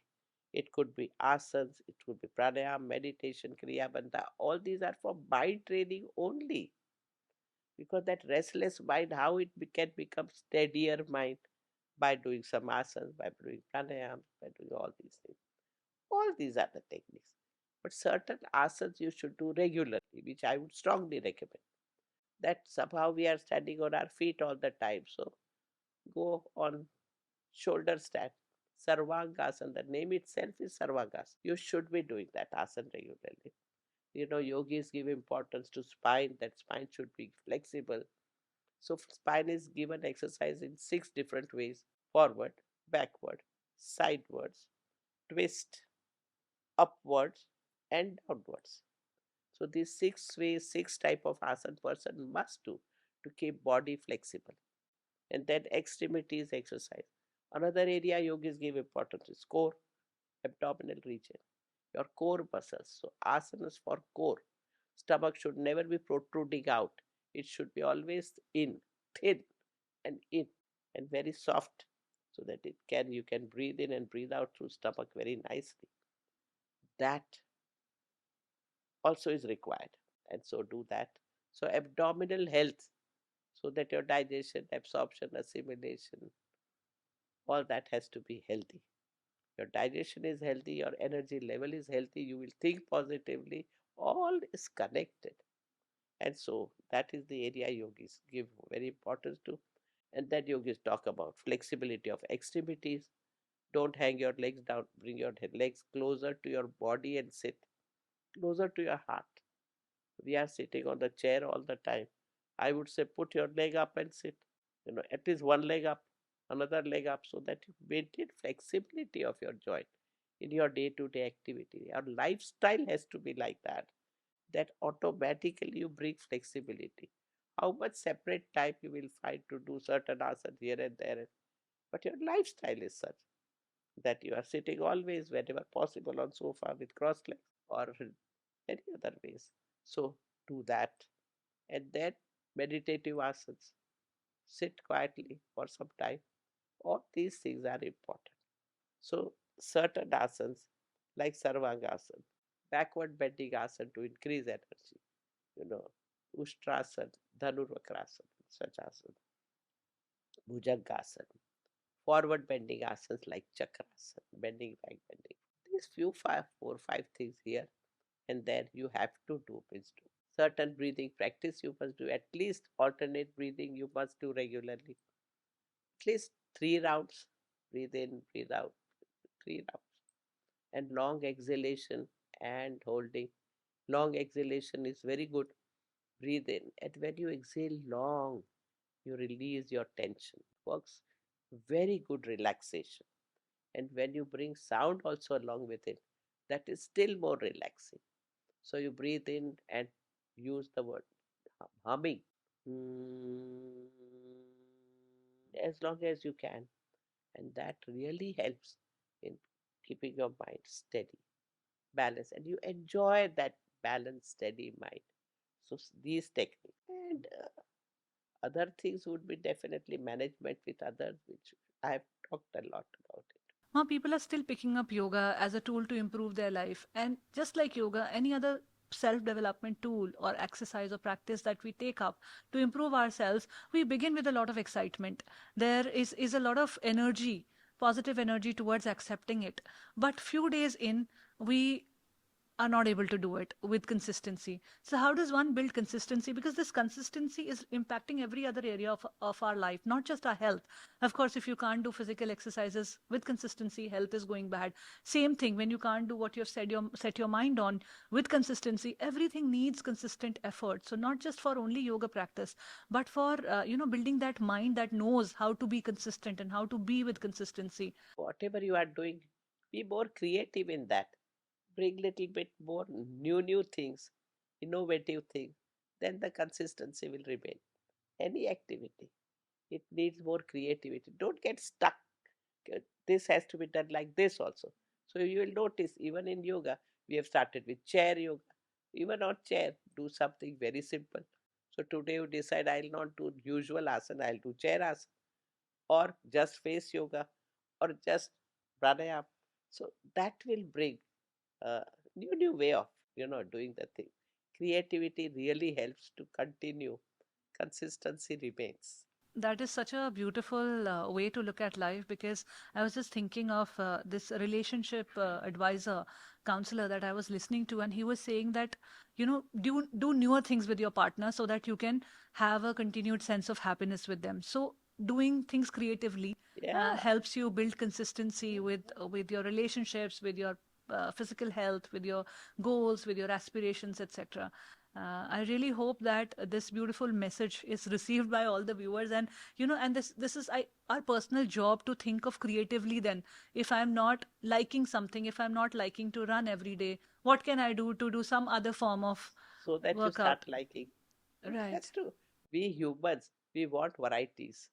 it could be asanas, it could be pranayama, meditation, kriya bandha, all these are for mind training only. Because that restless mind, how it can become steadier mind? By doing some asanas, by doing pranayama, by doing all these things. All these are the techniques. But certain asanas you should do regularly, which I would strongly recommend. That somehow we are standing on our feet all the time. So go on shoulder stand. Sarvangasana, the name itself is Sarvangasana. You should be doing that asana regularly. Yogis give importance to spine, that spine should be flexible. So spine is given exercise in 6 different ways: forward, backward, sidewards, twist, upwards, and downwards. So these 6 ways, 6 type of asana person must do to keep body flexible. And then extremities exercise. Another area yogis give importance is core, abdominal region, your core muscles. So asanas for core. Stomach should never be protruding out. It should be always in, thin. and in, and very soft, so that you can breathe in and breathe out through stomach very nicely. That also is required, and so do that. So abdominal health, so that your digestion, absorption, assimilation, all that has to be healthy. Your digestion is healthy, your energy level is healthy, you will think positively, all is connected. And so that is the area yogis give very importance to. And then yogis talk about flexibility of extremities. Don't hang your legs down, bring your legs closer to your body and sit closer to your heart. We are sitting on the chair all the time. I would say put your leg up and sit. At least one leg up, another leg up, so that you maintain flexibility of your joint in your day-to-day activity. Our lifestyle has to be like that. That automatically you bring flexibility. How much separate time you will find to do certain asanas here and there, but your lifestyle is such that you are sitting always whenever possible on sofa with crossed legs or any other ways. So do that, and then meditative asanas. Sit quietly for some time. All these things are important. So certain asanas like Sarvangasana, backward bending asana to increase energy, you know, Ustrasana, Dhanurvakrasana, such asana, Bhujangasana, forward bending asanas like Chakrasana, bending back bending. These few five, four, five things here, and then you have to do means do. Certain breathing practice you must do. At least alternate breathing you must do regularly. At least 3 rounds. Breathe in, breathe out, 3 rounds. And long exhalation and holding. Long exhalation is very good. Breathe in, and when you exhale long, you release your tension. Works very good relaxation. And when you bring sound also along with it, that is still more relaxing. So you breathe in and use the word humming. As long as you can. And that really helps in keeping your mind steady, balanced, and you enjoy that balanced, steady mind. So these techniques and other things would be definitely management with others, which I have talked a lot about it. Now, people are still picking up yoga as a tool to improve their life. And just like yoga, any other self development tool or exercise or practice that we take up to improve ourselves, we begin with a lot of excitement. There is a lot of energy, positive energy towards accepting it. But few days in, we are not able to do it with consistency. So how does one build consistency? Because this consistency is impacting every other area of our life, not just our health. Of course, if you can't do physical exercises with consistency, health is going bad. Same thing when you can't do what you've set your mind on with consistency, everything needs consistent effort. So not just for only yoga practice, but for building that mind that knows how to be consistent and how to be with consistency. Whatever you are doing, be more creative in that. Bring little bit more new things, innovative things. Then the consistency will remain. Any activity, it needs more creativity. Don't get stuck. This has to be done like this also. So you will notice even in yoga, we have started with chair yoga. Even on chair, do something very simple. So today you decide I'll not do usual asana, I'll do chair asana, or just face yoga, or just pranayama. So that will bring a new way of doing the thing. Creativity really helps to continue. Consistency remains. That is such a beautiful way to look at life, because I was just thinking of this relationship advisor, counselor that I was listening to, and he was saying that, do newer things with your partner so that you can have a continued sense of happiness with them. So doing things creatively Yeah. helps you build consistency with your relationships, with your physical health, with your goals, with your aspirations, etc. I really hope that this beautiful message is received by all the viewers, and this is our personal job to think of creatively. Then, if I'm not liking something, if I'm not liking to run every day, what can I do to do some other form of So that you start workout? liking. Right. That's true. We humans, we want varieties,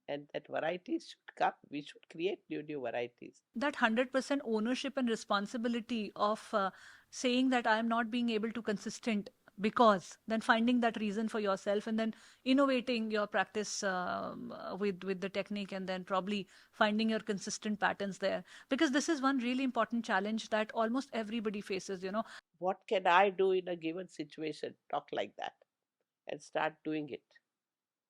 and that varieties should come. We should create new varieties. That 100% ownership and responsibility of saying that I am not being able to consistent because then finding that reason for yourself and then innovating your practice with the technique, and then probably finding your consistent patterns there, because this is one really important challenge that almost everybody faces, you know. What can I do in a given situation? Talk like that and start doing it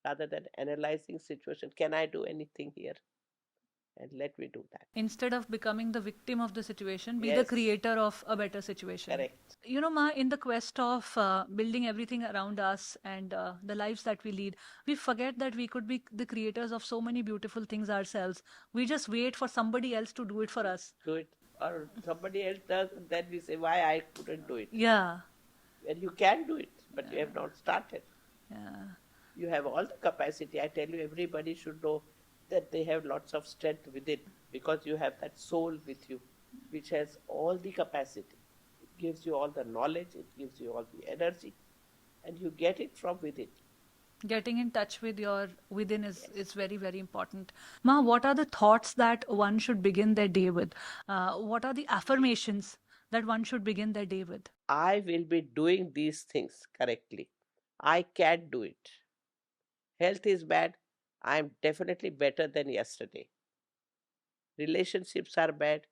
rather than analyzing situation. Can I do anything here? And let me do that. Instead of becoming the victim of the situation, be the Yes, creator of a better situation. correct. You know, Ma, in the quest of building everything around us and the lives that we lead, we forget that we could be the creators of so many beautiful things ourselves. We just wait for somebody else to do it for us. Do it. Or somebody else does, and then we say, why I couldn't do it? Yeah. And you can do it, but you have not started. Yeah. You have all the capacity. I tell you, everybody should know that they have lots of strength within, because you have that soul with you, which has all the capacity. It gives you all the knowledge, it gives you all the energy, and you get it from within. Getting in touch with your within Yes. is very, very important. Ma, what are the thoughts that one should begin their day with? What are the affirmations that one should begin their day with? I will be doing these things correctly. I can do it. Health is bad. I am definitely better than yesterday. Relationships are bad.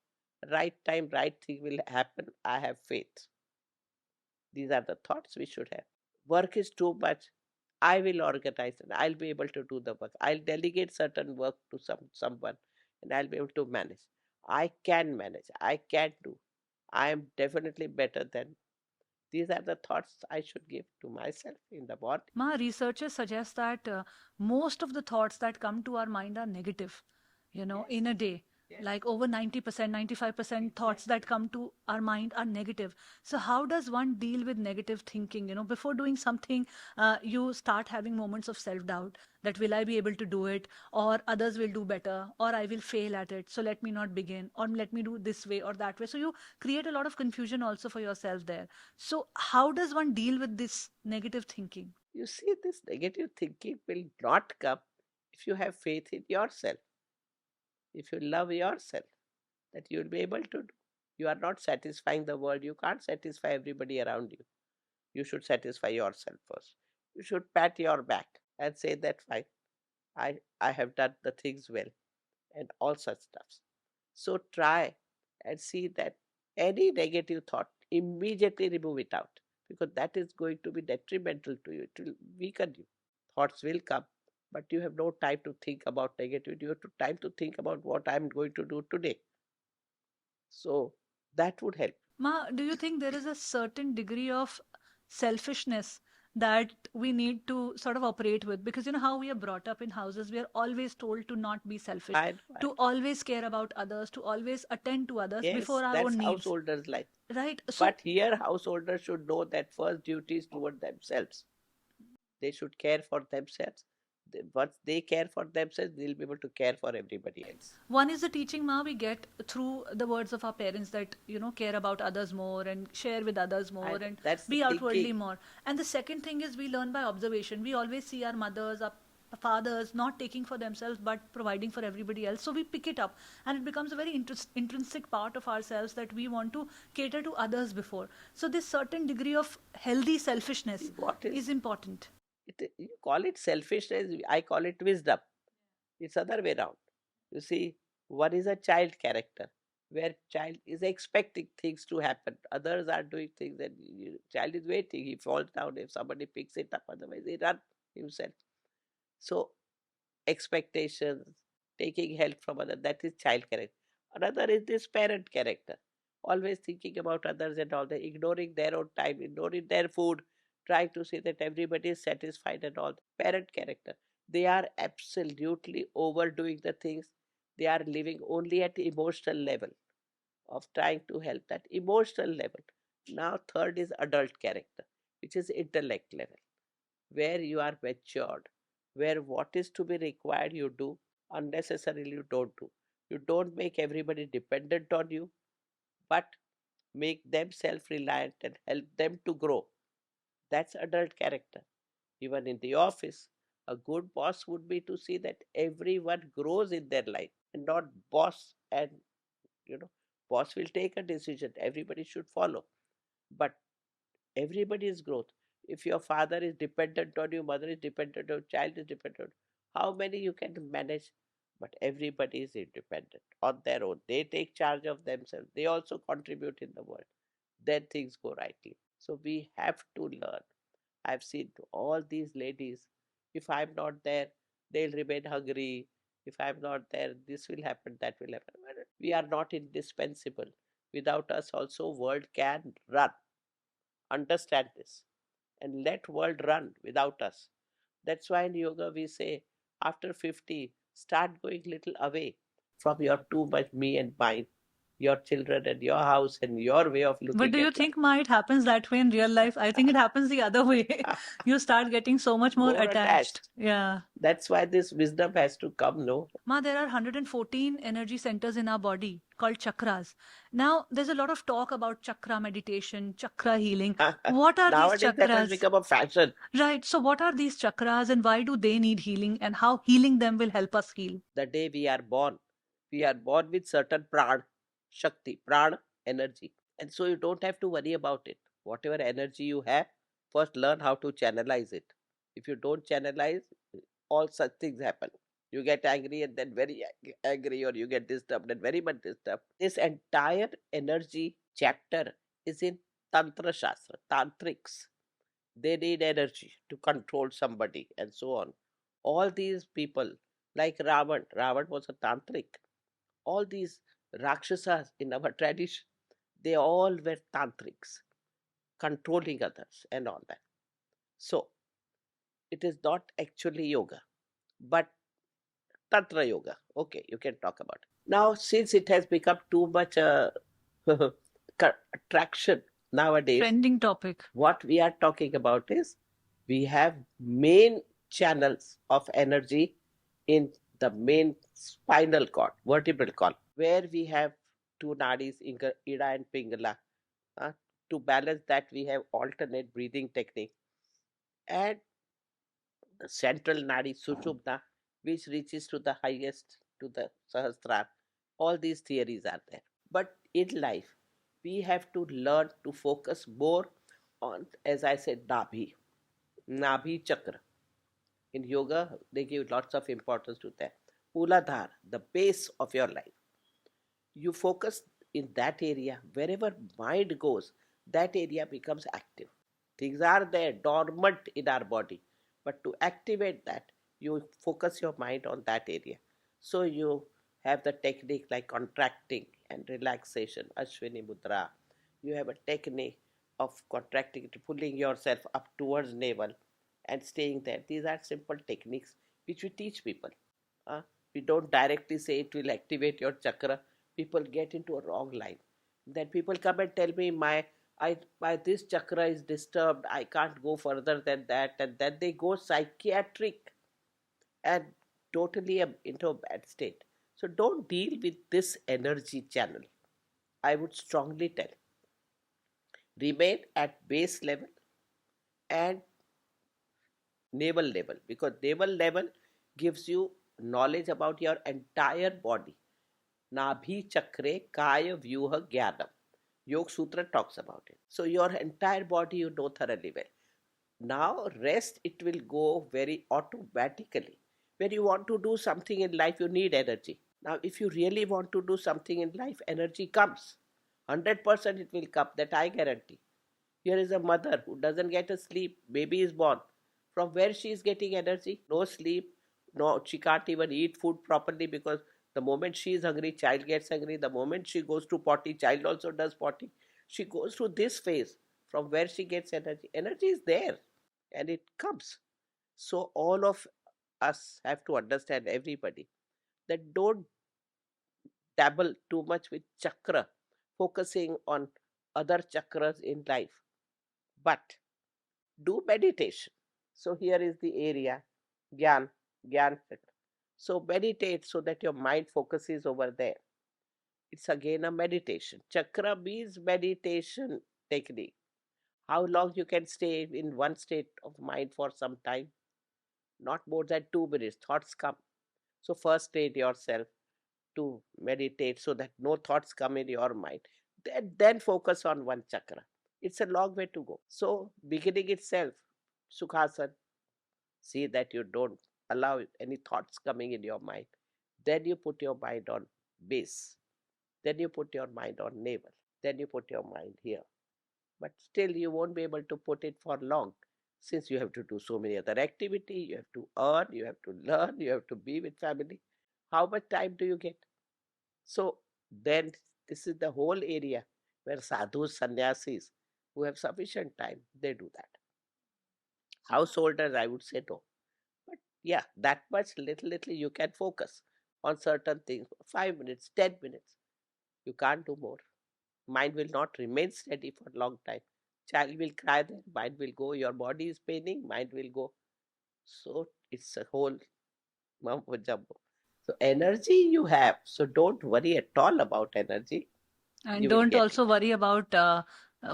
Right time, right thing will happen. I have faith. These are the thoughts we should have. Work is too much. I will organize and I'll be able to do the work. I'll delegate certain work to someone and I'll be able to manage. I can manage. I can do. I am definitely better than. These are the thoughts I should give to myself in the morning. Ma, researchers suggest that most of the thoughts that come to our mind are negative, you know, in a day. Yes. Like over 90%, 95% thoughts that come to our mind are negative. So, how does one deal with negative thinking? You know, before doing something, you start having moments of self doubt that will I be able to do it, or others will do better, or I will fail at it. So, let me not begin, or let me do this way or that way. So, you create a lot of confusion also for yourself there. So, how does one deal with this negative thinking? You see, this negative thinking will not come if you have faith in yourself, if you love yourself, that you will be able to do. You are not satisfying the world. You can't satisfy everybody around you. You should satisfy yourself first. You should pat your back and say that fine, I have done the things well and all such stuffs. So try and see that any negative thought, immediately remove it out, because that is going to be detrimental to you. It will weaken you. Thoughts will come, but you have no time to think about negativity. You have time to think about what I'm going to do today. So that would help. Ma, do you think there is a certain degree of selfishness that we need to sort of operate with? Because you know how we are brought up in houses, we are always told to not be selfish, I know, I to always care about others, to always attend to others Yes, before our that's own needs. householders' life. Right? So, But here, householders should know that first duty is toward themselves. They should care for themselves. Once they care for themselves, they'll be able to care for everybody else. one is the teaching, Ma, we get through the words of our parents that, you know, care about others more and share with others more And and that's the be outwardly thinking. more. And the second thing is we learn by observation. We always see our mothers, our fathers not taking for themselves but providing for everybody else. So we pick it up and it becomes a very intrinsic part of ourselves that we want to cater to others before. So this certain degree of healthy selfishness What is is important. it? You call it selfishness, I call it wisdom. It's other way around. You see, one is a child character, where child is expecting things to happen. Others are doing things and child is waiting. He falls down if somebody picks it up, otherwise he run himself. So expectations, taking help from others, that is child character. Another is this parent character, always thinking about others and all that, ignoring their own time, ignoring their food, trying to see that everybody is satisfied and all. Parent character. They are absolutely overdoing the things. They are living only at emotional level of trying to help that emotional level. Now, third is adult character, which is intellect level, where you are matured, where what is to be required you do, unnecessarily you don't do. You don't make everybody dependent on you, but make them self reliant and help them to grow. That's adult character. Even in the office, a good boss would be to see that everyone grows in their life and not boss and you know, boss will take a decision, everybody should follow. But everybody's growth. If your father is dependent on you, mother is dependent on you, child is dependent, how many you can manage? But everybody is independent on their own. They take charge of themselves. They also contribute in the world. Then things go rightly. So we have to learn. I've seen all these ladies. If I'm not there, they'll remain hungry. If I'm not there, this will happen, that will happen. Well, we are not indispensable. Without us also world can run. Understand this and let world run without us. That's why in yoga we say after 50, start going little away from your too much me and mine, your children and your house and your way of But looking do you at think it happens that way in real life? I think it happens the other way. life. You start getting so much more More attached. attached. Yeah. That's why this wisdom has to come, no? Ma, there are 114 energy centers in our body called chakras. Now, there's a lot of talk about chakra meditation, chakra healing. What are these Nowadays that has chakras? become a fashion. Right. So, what are these chakras and why do they need healing and how healing them will help us heal? The day we are born with certain pran, shakti, pran, energy. And so you don't have to worry about it. Whatever energy you have, first learn how to channelize it. If you don't channelize, all such things happen. You get angry and then very angry, or you get disturbed and very much disturbed. This entire energy chapter is in Tantra Shastra, Tantrics. They need energy to control somebody and so on. All these people, like Ravan was a tantric. All these Rakshasas in our tradition, they all were tantrics, controlling others and all that. So it is not actually yoga, but Tantra yoga. Okay, you can talk about it. Now, since it has become too much attraction nowadays, Trending topic. what we are talking about is we have main channels of energy in the main spinal cord, vertebral column, where we have two nadis, Ida and Pingala. Uh, to balance that, we have alternate breathing technique. And the central nadi, Sushupna, which reaches to the highest, to the Sahasrara. All these theories are there. But in life, we have to learn to focus more on, as I said, Nabhi Chakra. In yoga, they give lots of importance to that. Muladhara, the base of your life. You focus in that area. Wherever mind goes, that area becomes active. Things are there, dormant in our body. But to activate that, you focus your mind on that area. So you have the technique like contracting and relaxation, Ashwini Mudra. You have a technique of contracting, pulling yourself up towards navel and staying there. These are simple techniques which we teach people. Uh, we don't directly say it will activate your chakra. People get into a wrong line. Then people come and tell me my this chakra is disturbed. I can't go further than that, and then they go psychiatric and totally into a bad state. So don't deal with this energy channel. I would strongly tell remain at base level and navel level, because navel level gives you knowledge about your entire body. Nabhi Chakre Kaya Vyuha Jnanam. Yoga Sutra talks about it. So your entire body you know thoroughly well. Now rest, it will go very automatically. When you want to do something in life, you need energy. Now if you really want to do something in life, energy comes. 100% it will come, that I guarantee. Here is a mother who doesn't get a sleep, baby is born. From where she is getting energy? No sleep, no, she can't even eat food properly, because the moment she is hungry, child gets hungry. The moment she goes to potty, child also does potty. She goes through this phase. From where she gets energy? Energy is there and it comes. So all of us have to understand, everybody, that don't dabble too much with chakra, focusing on other chakras in life, but do meditation. So here is the area, Gyan, Gyan Chakra. So meditate so that your mind focuses over there. It's again a meditation. Chakra means meditation technique. How long you can stay in one state of mind for some time? Not more than 2 minutes. Thoughts come. So first train yourself to meditate so that no thoughts come in your mind. Then focus on one chakra. It's a long way to go. So, beginning itself, Sukhasana, see that you don't allow any thoughts coming in your mind. Then you put your mind on base. Then you put your mind on navel. Then you put your mind here. But still, you won't be able to put it for long, since you have to do so many other activity. You have to earn, you have to learn, you have to be with family. How much time do you get? So then this is the whole area where sadhus, sannyasis who have sufficient time, they do that. Householders, I would say no. But yeah, that much little you can focus on certain things. 5 minutes, 10 minutes. You can't do more. Mind will not remain steady for a long time. Child will cry there, mind will go. Your body is paining, mind will go. So it's a whole mumbo jumbo. So energy you have. So don't worry at all about energy. And You will don't get it. also worry about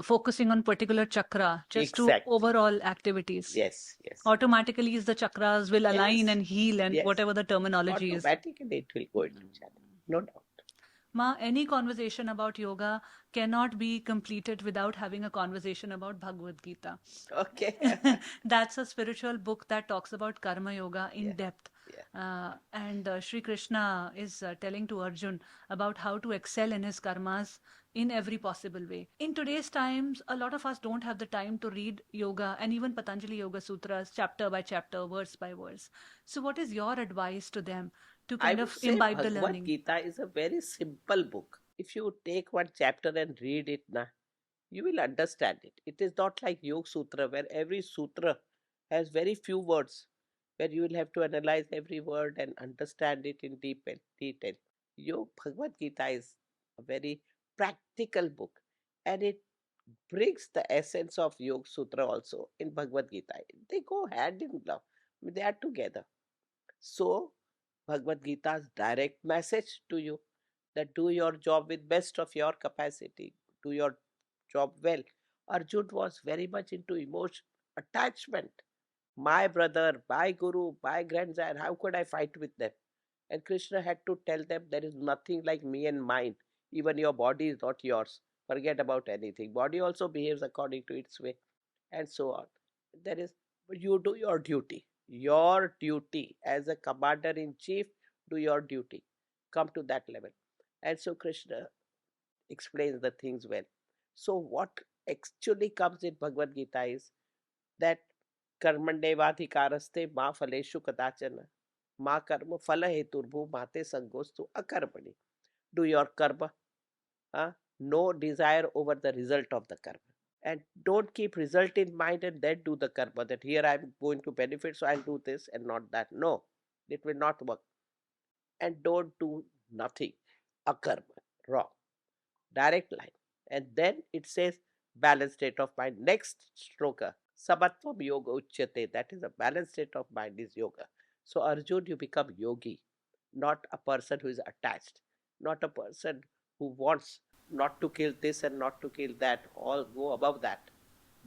focusing on particular chakra, just to Exactly. overall activities. Yes, yes, Automatically, the chakras will align yes, and heal, and yes. whatever the terminology is. Automatically it will go into channel. No doubt. Ma, any conversation about yoga cannot be completed without having a conversation about Bhagavad Geeta. Okay. That's a spiritual book that talks about karma yoga in Yeah, depth. yeah. And Sri Krishna is telling to Arjun about how to excel in his karmas in every possible way. In today's times, a lot of us don't have the time to read yoga and even Patanjali Yoga Sutras chapter by chapter, verse by verse. So, what is your advice to them to I kind would of say imbibe the Bhagavad learning? Gita is a very simple book. If you take one chapter and read it, na, you will understand it. It is not like Yoga Sutra, where every sutra has very few words, where you will have to analyze every word and understand it in detail. Yoga Bhagavad Gita is a very practical book, and it brings the essence of Yoga Sutra also in Bhagavad Gita. They go hand in glove. They are together. So, Bhagavad Gita's direct message to you, that do your job with best of your capacity, do your job well. Arjun was very much into emotion, attachment. My brother, my guru, my grandson, how could I fight with them? And Krishna had to tell them there is nothing like me and mine. Even your body is not yours. Forget about anything. Body also behaves according to its way, and so on. There is, you do your duty. Your duty as a commander in chief, do your duty. Come to that level. And so Krishna explains the things well. So what actually comes in Bhagavad Gita is that कर्मण्येवाधिकारस्ते मा फलेषु कदाचन मा कर्म फल हेतुर्भु माते संगोस्तु अकर्मणि. Do your karma. No desire over the result of the karma. And don't keep result in mind and then do the karma, that here I'm going to benefit, so I'll do this and not that. No, it will not work. And don't do nothing. Akarma. Wrong. Direct line. And then it says balanced state of mind. Next shloka, samatvam yoga uchyate. That is a balanced state of mind is yoga. So Arjun, you become yogi, not a person who is attached, not a person who wants not to kill this and not to kill that. All go above that.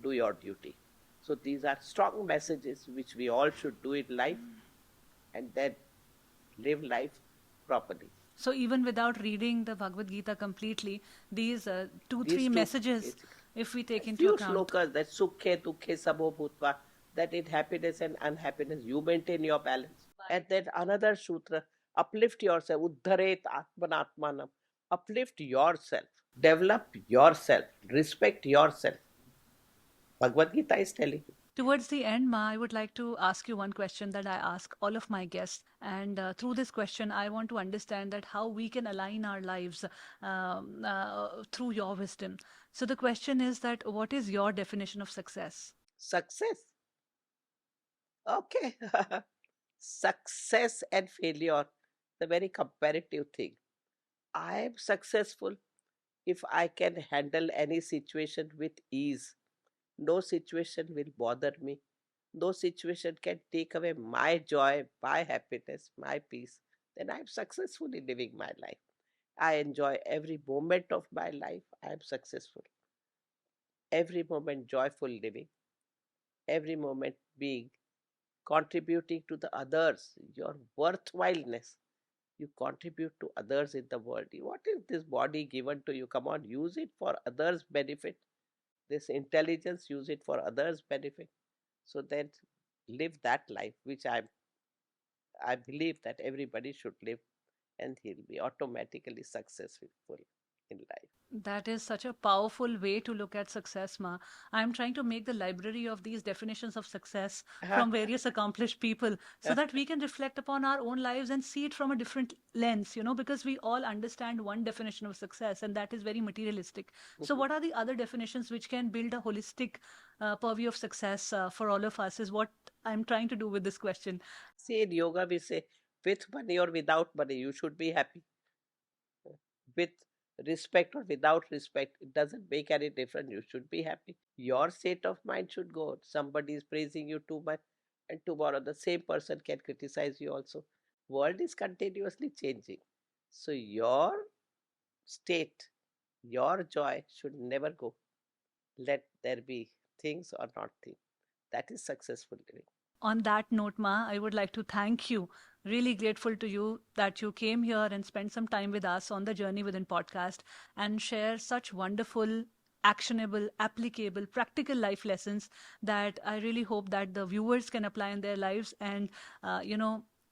Do your duty. So these are strong messages which we all should do in life, and then live life properly. So even without reading the Bhagavad Gita completely, these two, These three two messages, basically. if we take A into few account. slokas, that sukhe dukhe sabho bhutva, that in happiness and unhappiness you maintain your balance. And then another sutra, uplift yourself, uddharet atmanatmanam, uplift yourself, develop yourself, respect yourself. Bhagavad Gita is telling you. Towards the end, Ma, I would like to ask you one question that I ask all of my guests. And through this question, I want to understand that how we can align our lives through your wisdom. So the question is that what is your definition of success? Success. Okay. Success and failure, the very comparative thing. I am successful if I can handle any situation with ease. No situation will bother me. No situation can take away my joy, my happiness, my peace. Then I am successfully living my life. I enjoy every moment of my life. I am successful. Every moment joyful living. Every moment being contributing to the others. Your worthwhileness. You contribute to others in the world. What is this body given to you? Come on, use it for others' benefit. This intelligence, use it for others' benefit. So then live that life, which I believe that everybody should live, and he'll be automatically successful in life. That is such a powerful way to look at success, Ma. I'm trying to make the library of these definitions of success from various accomplished people so that we can reflect upon our own lives and see it from a different lens, because we all understand one definition of success, and that is very materialistic. So, what are the other definitions which can build a holistic purview of success for all of us? Is what I'm trying to do with this question. See, in yoga, we say with money or without money, you should be happy. With respect or without respect, it doesn't make any difference. You should be happy. Your state of mind should go. Somebody is praising you too much, and tomorrow the same person can criticize you also. World is continuously changing. So your state, your joy should never go. Let there be things or not things. That is successful living. On that note, Ma, I would like to thank you. Really grateful to you that you came here and spent some time with us on the Journey Within podcast and share such wonderful, actionable, applicable, practical life lessons that I really hope that the viewers can apply in their lives and,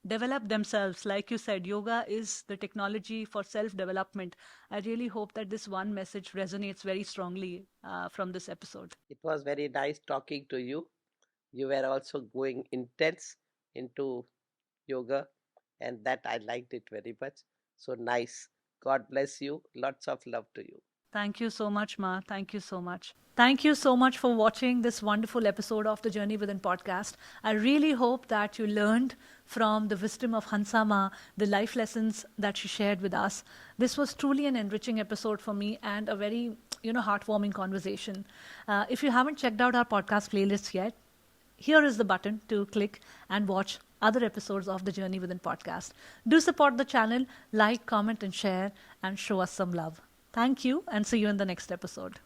develop themselves. Like you said, yoga is the technology for self development. I really hope that this one message resonates very strongly from this episode. It was very nice talking to you. You were also going intense into yoga, and that I liked it very much. So nice. God bless you. Lots of love to you. Thank you so much, Ma. Thank you so much. Thank you so much for watching this wonderful episode of the Journey Within podcast. I really hope that you learned from the wisdom of Hansa Ma, the life lessons that she shared with us. This was truly an enriching episode for me and a very, heartwarming conversation. If you haven't checked out our podcast playlists yet, here is the button to click and watch other episodes of the Journey Within podcast. Do support the channel, like, comment, and share, and show us some love. Thank you, and see you in the next episode.